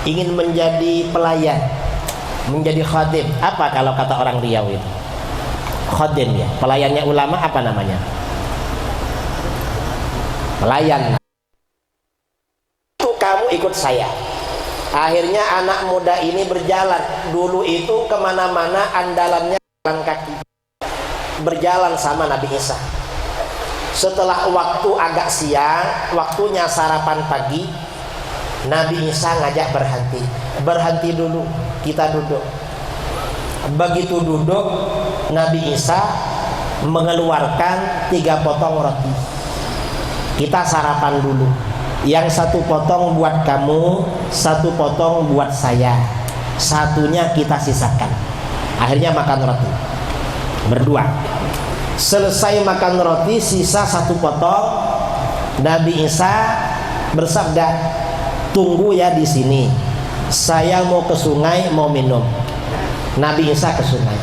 ingin menjadi pelayan, menjadi khadim." Apa kalau kata orang Riau itu? Khadim ya. Pelayannya ulama apa namanya? Pelayan. Itu kamu ikut saya. Akhirnya anak muda ini berjalan. Dulu itu kemana-mana andalannya jalan kaki, berjalan sama Nabi Isa. Setelah waktu agak siang, waktunya sarapan pagi, Nabi Isa ngajak berhenti. Berhenti dulu, kita duduk. Begitu duduk, Nabi Isa mengeluarkan 3 potong roti. Kita sarapan dulu. Yang 1 potong buat kamu, 1 potong buat saya, 1-nya kita sisakan. Akhirnya makan roti berdua. Selesai makan roti, sisa 1 potong. Nabi Isa bersabda, "Tunggu ya di sini. Saya mau ke sungai, mau minum." Nabi Isa ke sungai.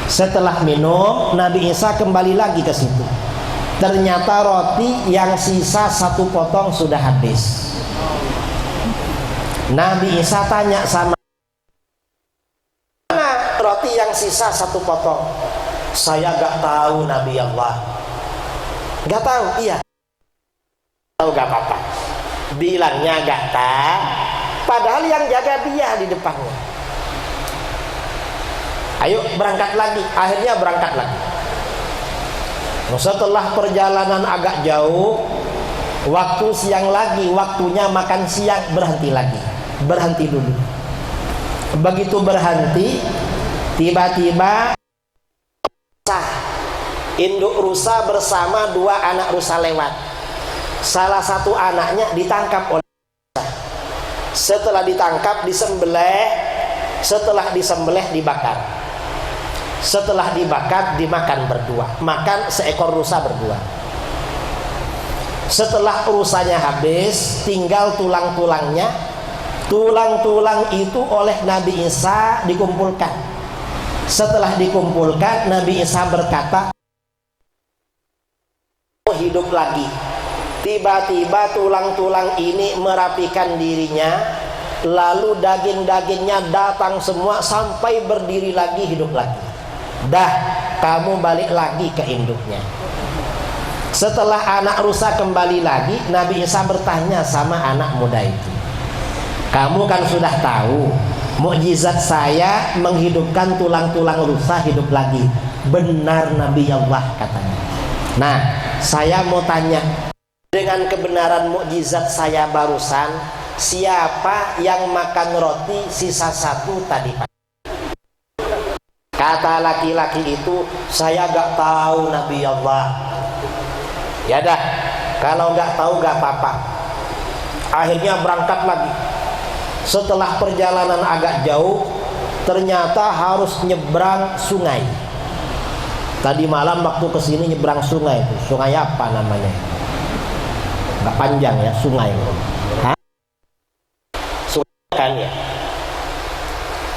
Setelah minum, Nabi Isa kembali lagi ke situ. Ternyata roti yang sisa 1 potong sudah habis. Nabi Isa tanya sama, "Mana roti yang sisa 1 potong?" "Saya gak tahu Nabi Allah." "Gak tahu?" "Iya." "Tahu gak apa-apa." Bilangnya gak tahu, padahal yang jaga dia di depannya. "Ayo berangkat lagi." Akhirnya berangkat lagi. Setelah perjalanan agak jauh, waktu siang lagi, waktunya makan siang, berhenti lagi. Berhenti dulu. Begitu berhenti, tiba-tiba induk rusa bersama 2 anak rusa lewat. Salah satu anaknya ditangkap oleh rusa. Setelah ditangkap, disembelih. Setelah disembelih, dibakar. Setelah dibakar, dimakan berdua. Makan seekor rusa berdua. Setelah rusanya habis, tinggal tulang-tulangnya. Tulang-tulang itu oleh Nabi Isa dikumpulkan. Setelah dikumpulkan, Nabi Isa berkata, "Hidup lagi." Tiba-tiba tulang-tulang ini merapikan dirinya, lalu daging-dagingnya datang semua sampai berdiri lagi, hidup lagi. "Dah, kamu balik lagi ke induknya." Setelah anak rusa kembali lagi, Nabi Isa bertanya sama anak muda itu, "Kamu kan sudah tahu mukjizat saya menghidupkan tulang-tulang rusa hidup lagi." "Benar Nabi Allah," katanya. "Nah, saya mau tanya, dengan kebenaran mukjizat saya barusan, siapa yang makan roti sisa 1 tadi pagi?" Kata laki-laki itu, "Saya gak tahu Nabi Allah." "Ya dah, kalau gak tahu gak apa-apa." Akhirnya berangkat lagi. Setelah perjalanan agak jauh, ternyata harus nyebrang sungai. Tadi malam waktu kesini nyebrang sungai itu. Sungai apa namanya? Gak panjang ya, sungai. Hah? Sungai kan ya.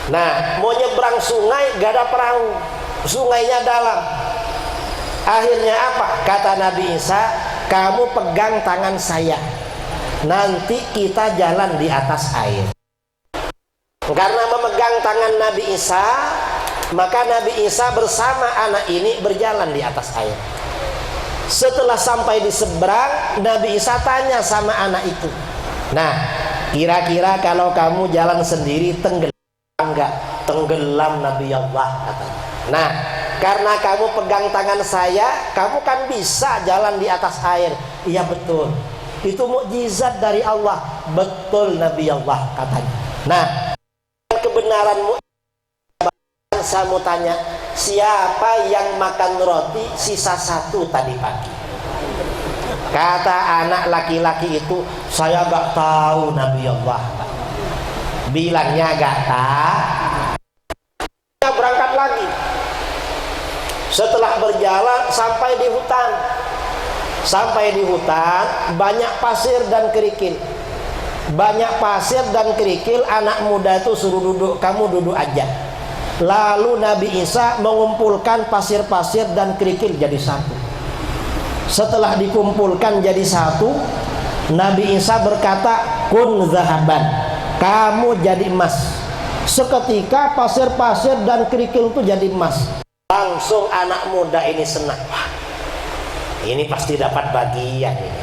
Nah, mau nyebrang sungai gak ada perahu, sungainya dalam. Akhirnya apa? Kata Nabi Isa, "Kamu pegang tangan saya, nanti kita jalan di atas air." Karena memegang tangan Nabi Isa, maka Nabi Isa bersama anak ini berjalan di atas air. Setelah sampai di seberang, Nabi Isa tanya sama anak itu, "Nah, kira-kira kalau kamu jalan sendiri tenggelam enggak?" "Tenggelam Nabi Allah," katanya. "Nah, karena kamu pegang tangan saya, kamu kan bisa jalan di atas air." "Iya betul, itu mukjizat dari Allah." "Betul Nabi Allah," katanya. Nah, kebenaranmu. Saya mau tanya, siapa yang makan roti sisa satu tadi pagi? Kata anak laki-laki itu, saya gak tahu Nabi Allah. Bilangnya gak tahu. Berangkat lagi. Setelah berjalan sampai di hutan. Sampai di hutan banyak pasir dan kerikil. Banyak pasir dan kerikil. Anak muda itu suruh duduk, kamu duduk aja. Lalu Nabi Isa mengumpulkan pasir-pasir dan kerikil jadi satu. Setelah dikumpulkan jadi satu, Nabi Isa berkata, kun zahaban, kamu jadi emas. Seketika pasir-pasir dan kerikil itu jadi emas. Langsung anak muda ini senang. Wah, ini pasti dapat bagian ini.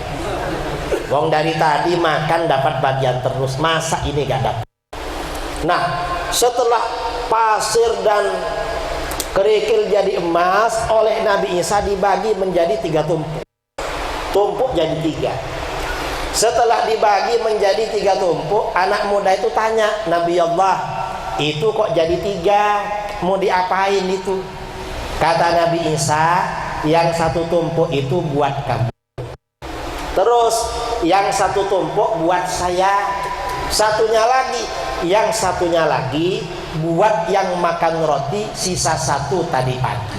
Wong dari tadi makan dapat bagian terus, masa ini gak dapat? Nah, setelah pasir dan kerikil jadi emas, oleh Nabi Isa dibagi menjadi 3 tumpuk. Tumpuk jadi 3. Setelah dibagi menjadi 3 tumpuk, anak muda itu tanya, Nabi Allah, itu kok jadi 3? Mau diapain itu? Kata Nabi Isa, yang 1 tumpuk itu buat kamu. Terus yang 1 tumpuk buat saya. Yang satunya lagi buat yang makan roti sisa 1 tadi pagi.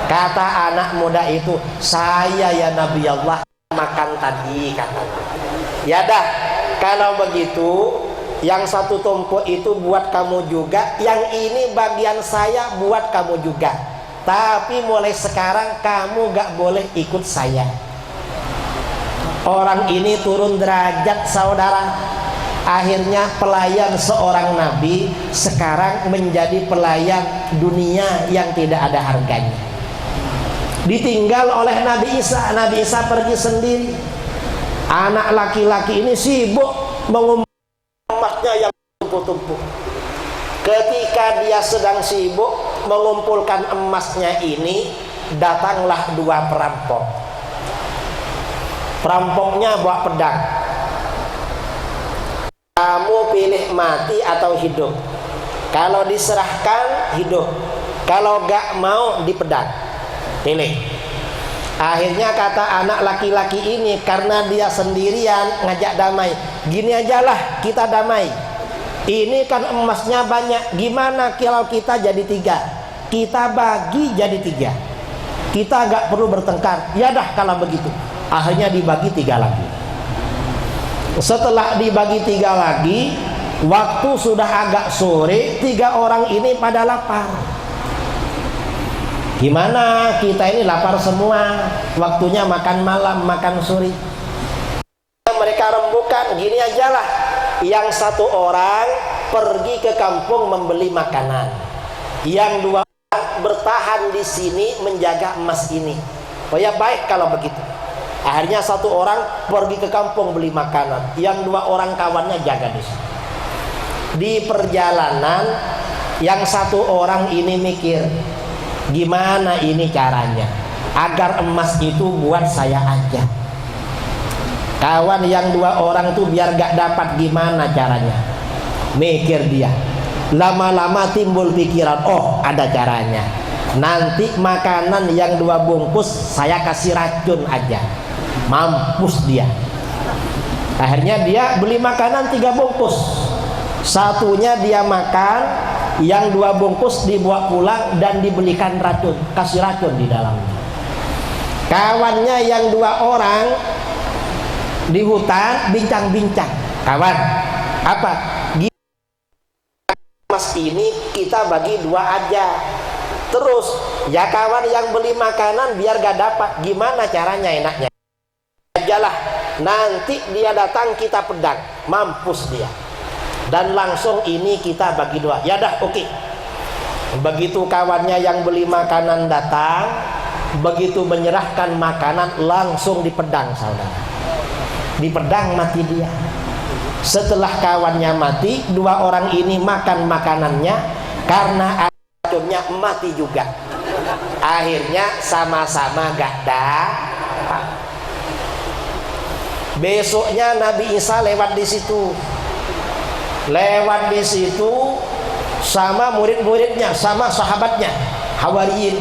Kata anak muda itu, saya ya Nabi Allah makan tadi, katanya. Ya dah, kalau begitu yang 1 tumpuk itu buat kamu juga, yang ini bagian saya buat kamu juga. Tapi mulai sekarang kamu gak boleh ikut saya. Orang ini turun derajat, saudara. Akhirnya pelayan seorang nabi sekarang menjadi pelayan dunia yang tidak ada harganya. Ditinggal oleh Nabi Isa. Nabi Isa pergi sendiri. Anak laki-laki ini sibuk mengumpulkan emasnya yang tumpuk-tumpuk. Ketika dia sedang sibuk mengumpulkan emasnya ini, datanglah 2 perampok. Perampoknya bawa pedang. Kamu pilih mati atau hidup? Kalau diserahkan hidup, kalau gak mau dipedang. Pilih. Akhirnya kata anak laki-laki ini, karena dia sendirian ngajak damai, gini ajalah kita damai. Ini kan emasnya banyak, gimana kalau kita jadi 3? Kita bagi jadi 3. Kita gak perlu bertengkar. Ya dah kalau begitu. Akhirnya dibagi 3 lagi. Setelah dibagi 3 lagi, waktu sudah agak sore, 3 orang ini pada lapar. Gimana, kita ini lapar semua, waktunya makan malam, makan sore. Mereka rembukan, gini ajalah, yang 1 orang pergi ke kampung membeli makanan, yang 2 orang bertahan di sini menjaga emas ini. Oh ya baik kalau begitu. Akhirnya 1 orang pergi ke kampung beli makanan, yang 2 orang kawannya jaga di sini. Di perjalanan, yang 1 orang ini mikir, gimana ini caranya agar emas itu buat saya aja. Kawan yang 2 orang tuh biar gak dapat, gimana caranya? Mikir dia. Lama-lama timbul pikiran, oh ada caranya. Nanti makanan yang 2 bungkus saya kasih racun aja. Mampus dia. Akhirnya dia beli makanan 3 bungkus. Satunya dia makan, yang 2 bungkus dibawa pulang dan dibelikan racun, kasih racun di dalamnya. Kawannya yang 2 orang di hutan bincang-bincang. Kawan, apa? Emas ini kita bagi 2 aja. Terus ya kawan yang beli makanan biar gak dapat, gimana caranya enaknya? Ajalah, nanti dia datang kita pedang, mampus dia. Dan langsung ini kita bagi 2. Ya dah, oke. Begitu kawannya yang beli makanan datang, begitu menyerahkan makanan langsung dipedang, saudara. Dipedang, mati dia. Setelah kawannya mati, 2 orang ini makan makanannya, karena racunnya mati juga. Akhirnya sama-sama gak dapat. Besoknya Nabi Isa lewat di situ. lewat di situ sama murid-muridnya, sama sahabatnya, Hawariyin.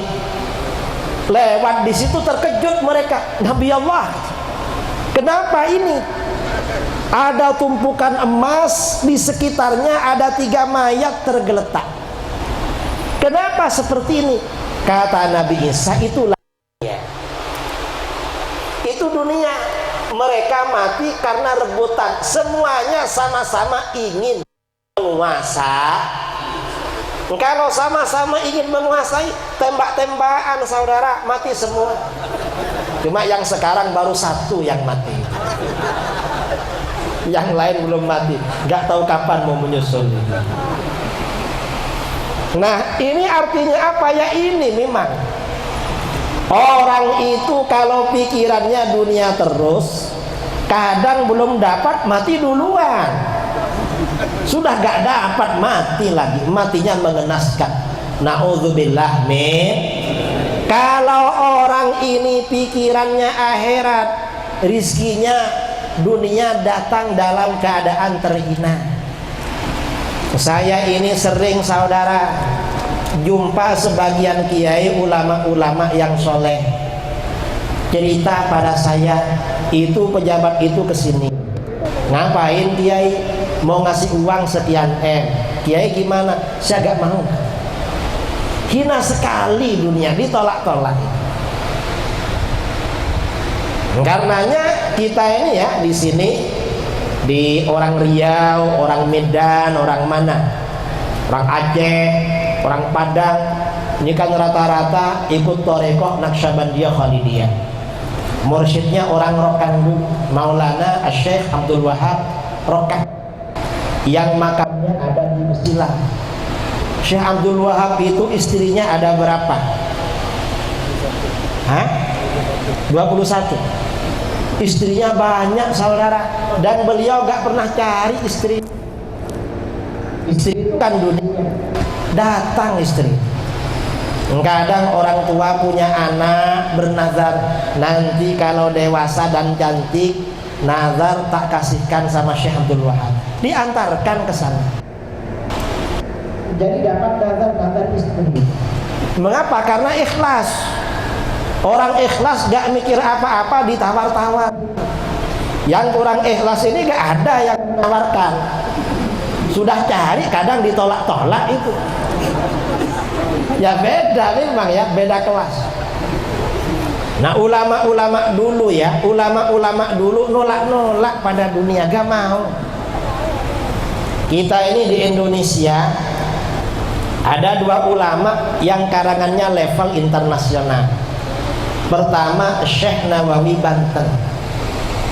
Lewat di situ terkejut mereka. Nabi Allah, kenapa ini? Ada tumpukan emas, di sekitarnya ada 3 mayat tergeletak. Kenapa seperti ini? Kata Nabi Isa, itulah dunia. Itu dunia. Mereka mati karena rebutan. Semuanya sama-sama ingin menguasai. Kalau sama-sama ingin menguasai, tembak-tembakan saudara, mati semua. Cuma yang sekarang baru 1 yang mati, yang lain belum mati, nggak tahu kapan mau menyusul. Nah, ini artinya apa ya? Ini memang orang itu kalau pikirannya dunia terus, kadang belum dapat mati duluan. Sudah gak dapat mati lagi, matinya mengenaskan. Na'udzubillah min. Kalau orang ini pikirannya akhirat, rizkinya dunia datang dalam keadaan terhina. Saya ini sering saudara jumpa sebagian kiai, ulama-ulama yang soleh cerita pada saya, itu pejabat itu kesini, ngapain kiai? Mau ngasih uang sekian M. Kiai gimana? Saya gak mau. Hina sekali dunia, ditolak-tolak. Karenanya kita ini ya di sini, di orang Riau, orang Medan, orang mana, orang Aceh, orang Padang, ini kan rata-rata ikut Thariqah Naqsyabandiyah Khalidiyah. Mursyidnya orang Rokan, Maulana Syekh Abdul Wahab Rokan, yang makamnya ada di Mestilah. Syekh Abdul Wahab itu istrinya ada berapa? Hah? 21. Istrinya banyak saudara, dan beliau gak pernah cari istri. Istri itu kan dunia, datang istri. Kadang orang tua punya anak bernazar, nanti kalau dewasa dan cantik, nazar tak kasihkan sama Syekh Abdul Wahab, diantarkan ke sana. Jadi dapat nazar istri. Mengapa? Karena ikhlas. Orang ikhlas gak mikir apa-apa, ditawar-tawar. Yang kurang ikhlas ini gak ada yang menawarkan. Sudah cari, kadang ditolak-tolak itu. Ya beda memang ya, beda kelas. Nah ulama-ulama dulu ya, ulama-ulama dulu nolak-nolak pada dunia, gak mau. Kita ini di Indonesia ada 2 ulama yang karangannya level internasional. Pertama Syekh Nawawi Banten,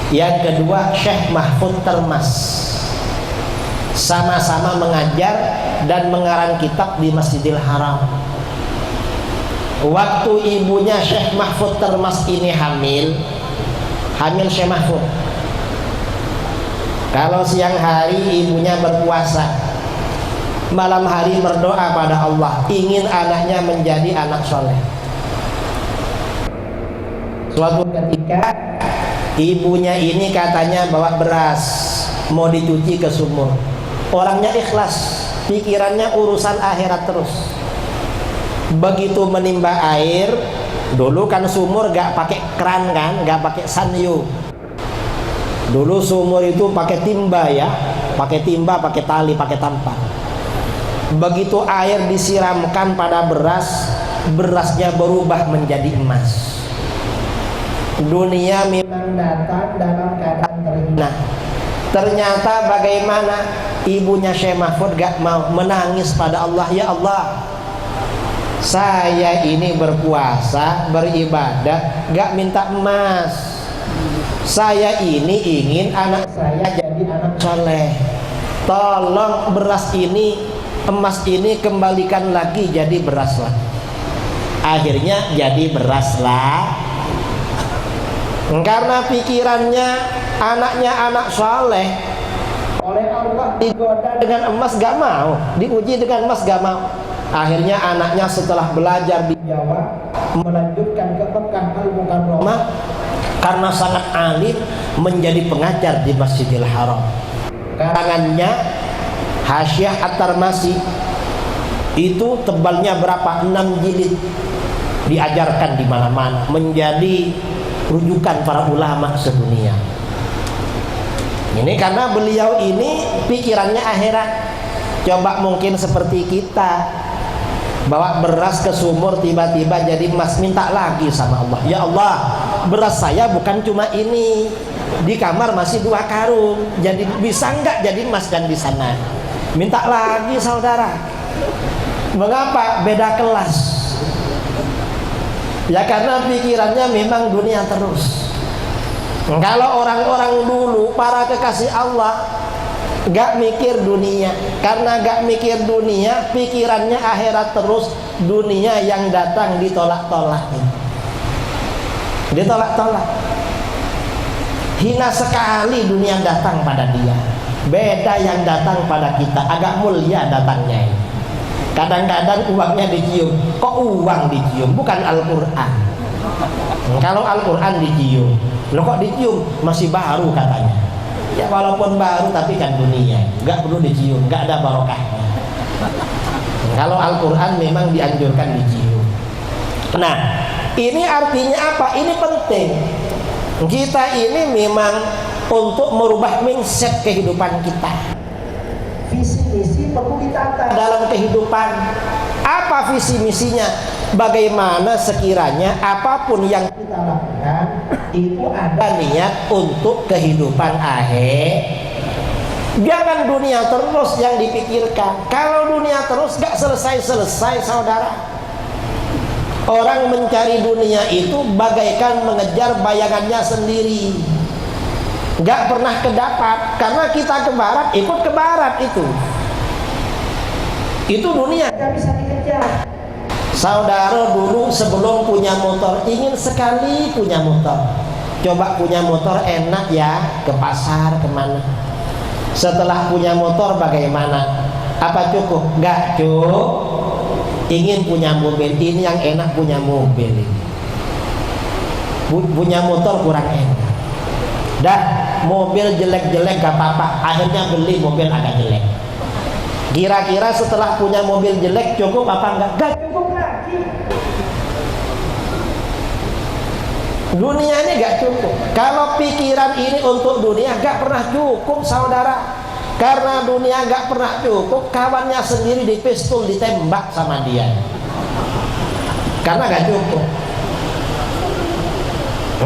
yang kedua Syekh Mahfud Termas. Sama-sama mengajar dan mengarang kitab di Masjidil Haram. Waktu ibunya Syekh Mahfud Termas ini hamil Syekh Mahfud, kalau siang hari ibunya berpuasa, malam hari berdoa pada Allah, ingin anaknya menjadi anak soleh. Suatu ketika ibunya ini katanya bawa beras mau dicuci ke sumur. Orangnya ikhlas, pikirannya urusan akhirat terus. Begitu menimba air, dulu kan sumur gak pakai keran kan, gak pakai sanyo. Dulu sumur itu pakai timba ya, pakai timba, pakai tali, pakai tampar. Begitu air disiramkan pada beras, berasnya berubah menjadi emas. Dunia memang datang dalam keadaan terhina. Ternyata bagaimana? Ibunya Syekh Mahfud gak mau, menangis pada Allah, ya Allah, saya ini berpuasa, beribadah, gak minta emas. Saya ini ingin anak saya jadi anak soleh. Tolong beras ini, emas ini kembalikan lagi jadi beras lah. Akhirnya jadi beras lah. Karena pikirannya anaknya anak soleh, oleh Allah digoda dengan emas gak mau, diuji dengan emas gak mau. Akhirnya anaknya setelah belajar di Jawa melanjutkan ke Mekah Al-Mukarramah, karena sangat alim menjadi pengajar di Masjidil Haram. Karangannya Hasyiah At-Tarmasi itu tebalnya berapa? 6 jilid. Diajarkan di mana-mana, menjadi rujukan para ulama sedunia. Ini karena beliau ini pikirannya akhirat. Coba mungkin seperti kita bawa beras ke sumur, tiba-tiba jadi emas, minta lagi sama Allah, ya Allah, beras saya bukan cuma ini, di kamar masih 2 karung, jadi bisa enggak jadi emas dan di sana? Minta lagi saudara. Mengapa? Beda kelas. Ya karena pikirannya memang dunia terus. Kalau orang-orang dulu, para kekasih Allah, gak mikir dunia. Karena gak mikir dunia, pikirannya akhirat terus. Dunia yang datang ditolak-tolak. Ditolak-tolak. Hina sekali dunia datang pada dia. Beda yang datang pada kita, agak mulia datangnya. Kadang-kadang uangnya dicium. Kok uang dicium? Bukan Al-Quran. Kalau Al-Quran dicium, loh kok dicium? Masih baru katanya. Ya walaupun baru tapi kan dunia, nggak perlu dicium, nggak ada barokahnya. Kalau Al-Quran memang dianjurkan dicium. Nah, ini artinya apa? Ini penting. Kita ini memang untuk merubah mindset kehidupan kita. Visi misi perlu ditata dalam kehidupan. Apa visi misinya? Bagaimana sekiranya apapun yang kita lakukan itu ada niat untuk kehidupan akhir. Jangan dunia terus yang dipikirkan. Kalau dunia terus gak selesai-selesai saudara. Orang mencari dunia itu bagaikan mengejar bayangannya sendiri, gak pernah kedapat. Karena kita ke barat, ikut ke barat itu dunia gak bisa dikejar. Saudara dulu sebelum punya motor, ingin sekali punya motor. Coba punya motor enak ya, ke pasar kemana. Setelah punya motor bagaimana? Apa cukup? Gak cukup. Ingin punya mobil, ini yang enak punya mobil ini. Punya motor kurang enak. Dah mobil jelek-jelek gak apa-apa, akhirnya beli mobil agak jelek. Kira-kira setelah punya mobil jelek cukup apa enggak? Gak cukup lagi. Dunia ini gak cukup. Kalau pikiran ini untuk dunia gak pernah cukup saudara. Karena dunia gak pernah cukup, kawannya sendiri dipistol, ditembak sama dia. Karena gak cukup.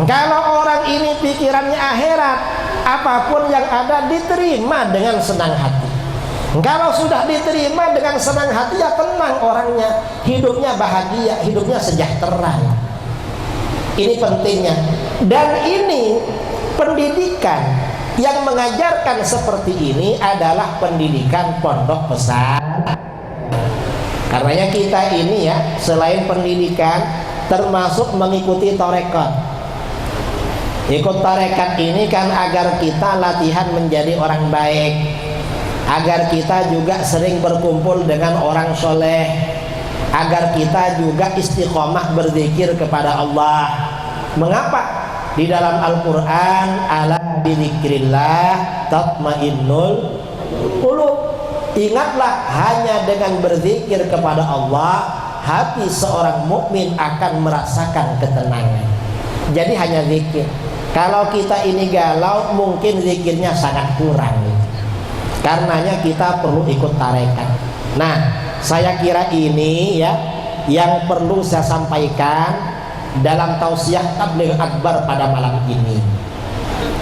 Kalau orang ini pikirannya akhirat, apapun yang ada diterima dengan senang hati. Kalau sudah diterima dengan senang hati, ya tenang orangnya, hidupnya bahagia, hidupnya sejahtera. Ini pentingnya. Dan ini pendidikan yang mengajarkan seperti ini adalah pendidikan pondok pesantren. Karenanya kita ini ya, selain pendidikan termasuk mengikuti tarekat. Ikut tarekat ini kan agar kita latihan menjadi orang baik, agar kita juga sering berkumpul dengan orang soleh, agar kita juga istiqomah berzikir kepada Allah. Mengapa? Di dalam Al-Quran, ala bidzikrillah tatmainnul qulub. Ingatlah, hanya dengan berzikir kepada Allah, hati seorang mukmin akan merasakan ketenangan. Jadi hanya zikir. Kalau kita ini galau, mungkin zikirnya sangat kurang. Karenanya kita perlu ikut tarekat. Nah, saya kira ini ya yang perlu saya sampaikan dalam tausiah tabligh akbar pada malam ini.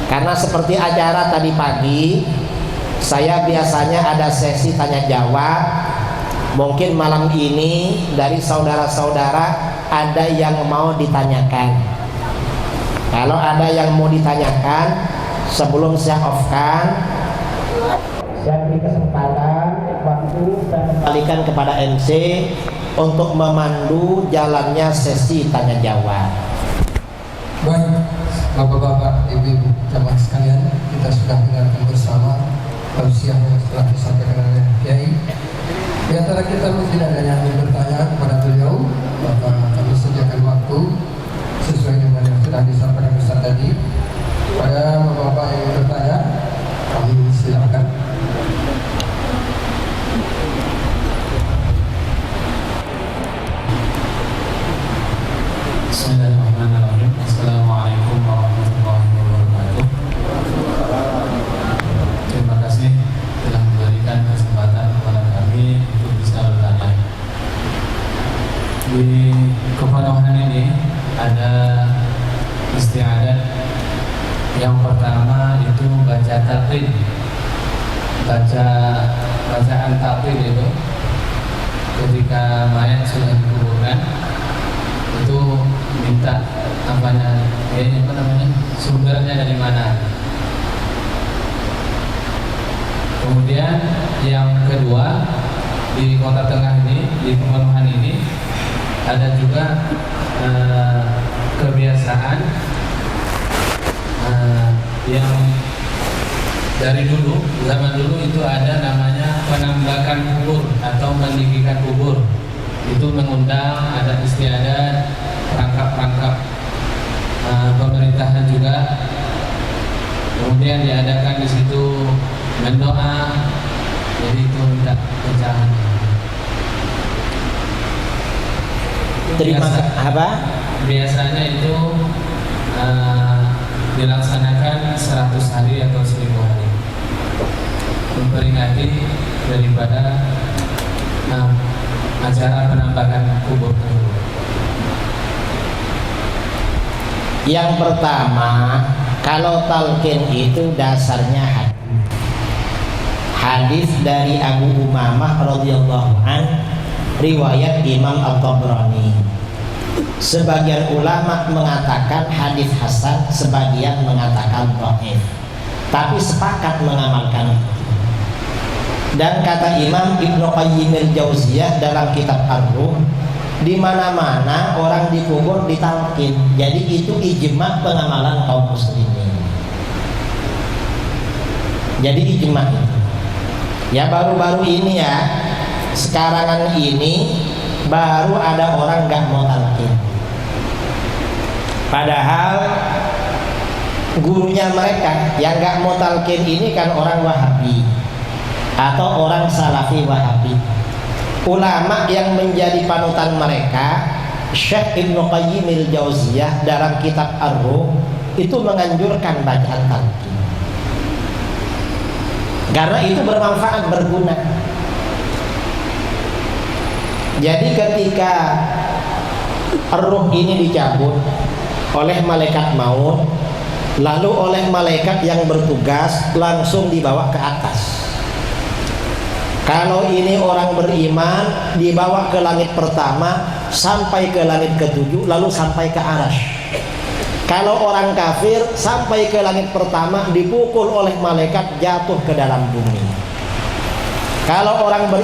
Karena seperti acara tadi pagi, saya biasanya ada sesi tanya jawab. Mungkin malam ini dari saudara-saudara ada yang mau ditanyakan. Kalau ada yang mau ditanyakan, sebelum saya off-kan, saya beri kesempatan waktu saya kembalikan kepada MC untuk memandu jalannya sesi tanya jawab.
Baik, bapak-bapak, ibu-ibu, jamaah sekalian, kita sudah dengarkan bersama tausiah yang telah disampaikan oleh Kiai. Di antara kita mungkin ada yang ingin bertanya kepada beliau, maka kami sediakan waktu sesuai dengan yang sudah disampaikan Ustaz tadi. Pada bapak-bapak yang ingin bertanya, kami silakan.
pertama itu baca talqin, bacaan talqin itu ketika mayat sudah dikuburkan itu minta apa namanya sumbernya dari mana. Kemudian yang kedua, di Kota Tengah ini, di Pemenuhan ini ada juga kebiasaan yang dari dulu, zaman dulu itu ada namanya penambakan kubur atau meninggikan kubur. Itu mengundang adat istiadat, perangkap-perangkap pemerintahan juga. Kemudian diadakan di situ mendoa, jadi itu minta pecahan.
Terima apa?
Biasanya itu dilaksanakan 100 hari atau 1000 hari, memperingati daripada acara penambahan kubur tersebut.
Yang pertama, kalau talqin itu dasarnya hadis dari Abu Umamah radhiyallahu an, riwayat Imam At-Tabrani. Sebagian ulama mengatakan hadis hasan, sebagian mengatakan dhaif, tapi sepakat mengamalkan itu. Dan kata Imam Ibnu Qayyim al-Jauziyah dalam kitab Ar-Ruh, di mana-mana orang dikubur ditalqin. Jadi itu ijma pengamalan kaum muslimin. Jadi ijma itu. Ya baru-baru ini ya, sekarangan ini baru ada orang nggak mau talqin. Padahal gurunya mereka yang nggak mau talqin ini kan orang Wahabi atau orang Salafi Wahabi. Ulama yang menjadi panutan mereka, Syekh Ibnu Qayyim al-Jauziyah dalam kitab Ar-Ruh itu menganjurkan bacaan talqin. Karena itu bermanfaat, berguna. Jadi ketika Ar-Ruh ini dicabut oleh malaikat maut, lalu oleh malaikat yang bertugas langsung dibawa ke atas. Kalau ini orang beriman dibawa ke langit pertama sampai ke langit ke-7, lalu sampai ke Arasy. Kalau orang kafir sampai ke langit pertama dipukul oleh malaikat jatuh ke dalam bumi. Kalau orang beriman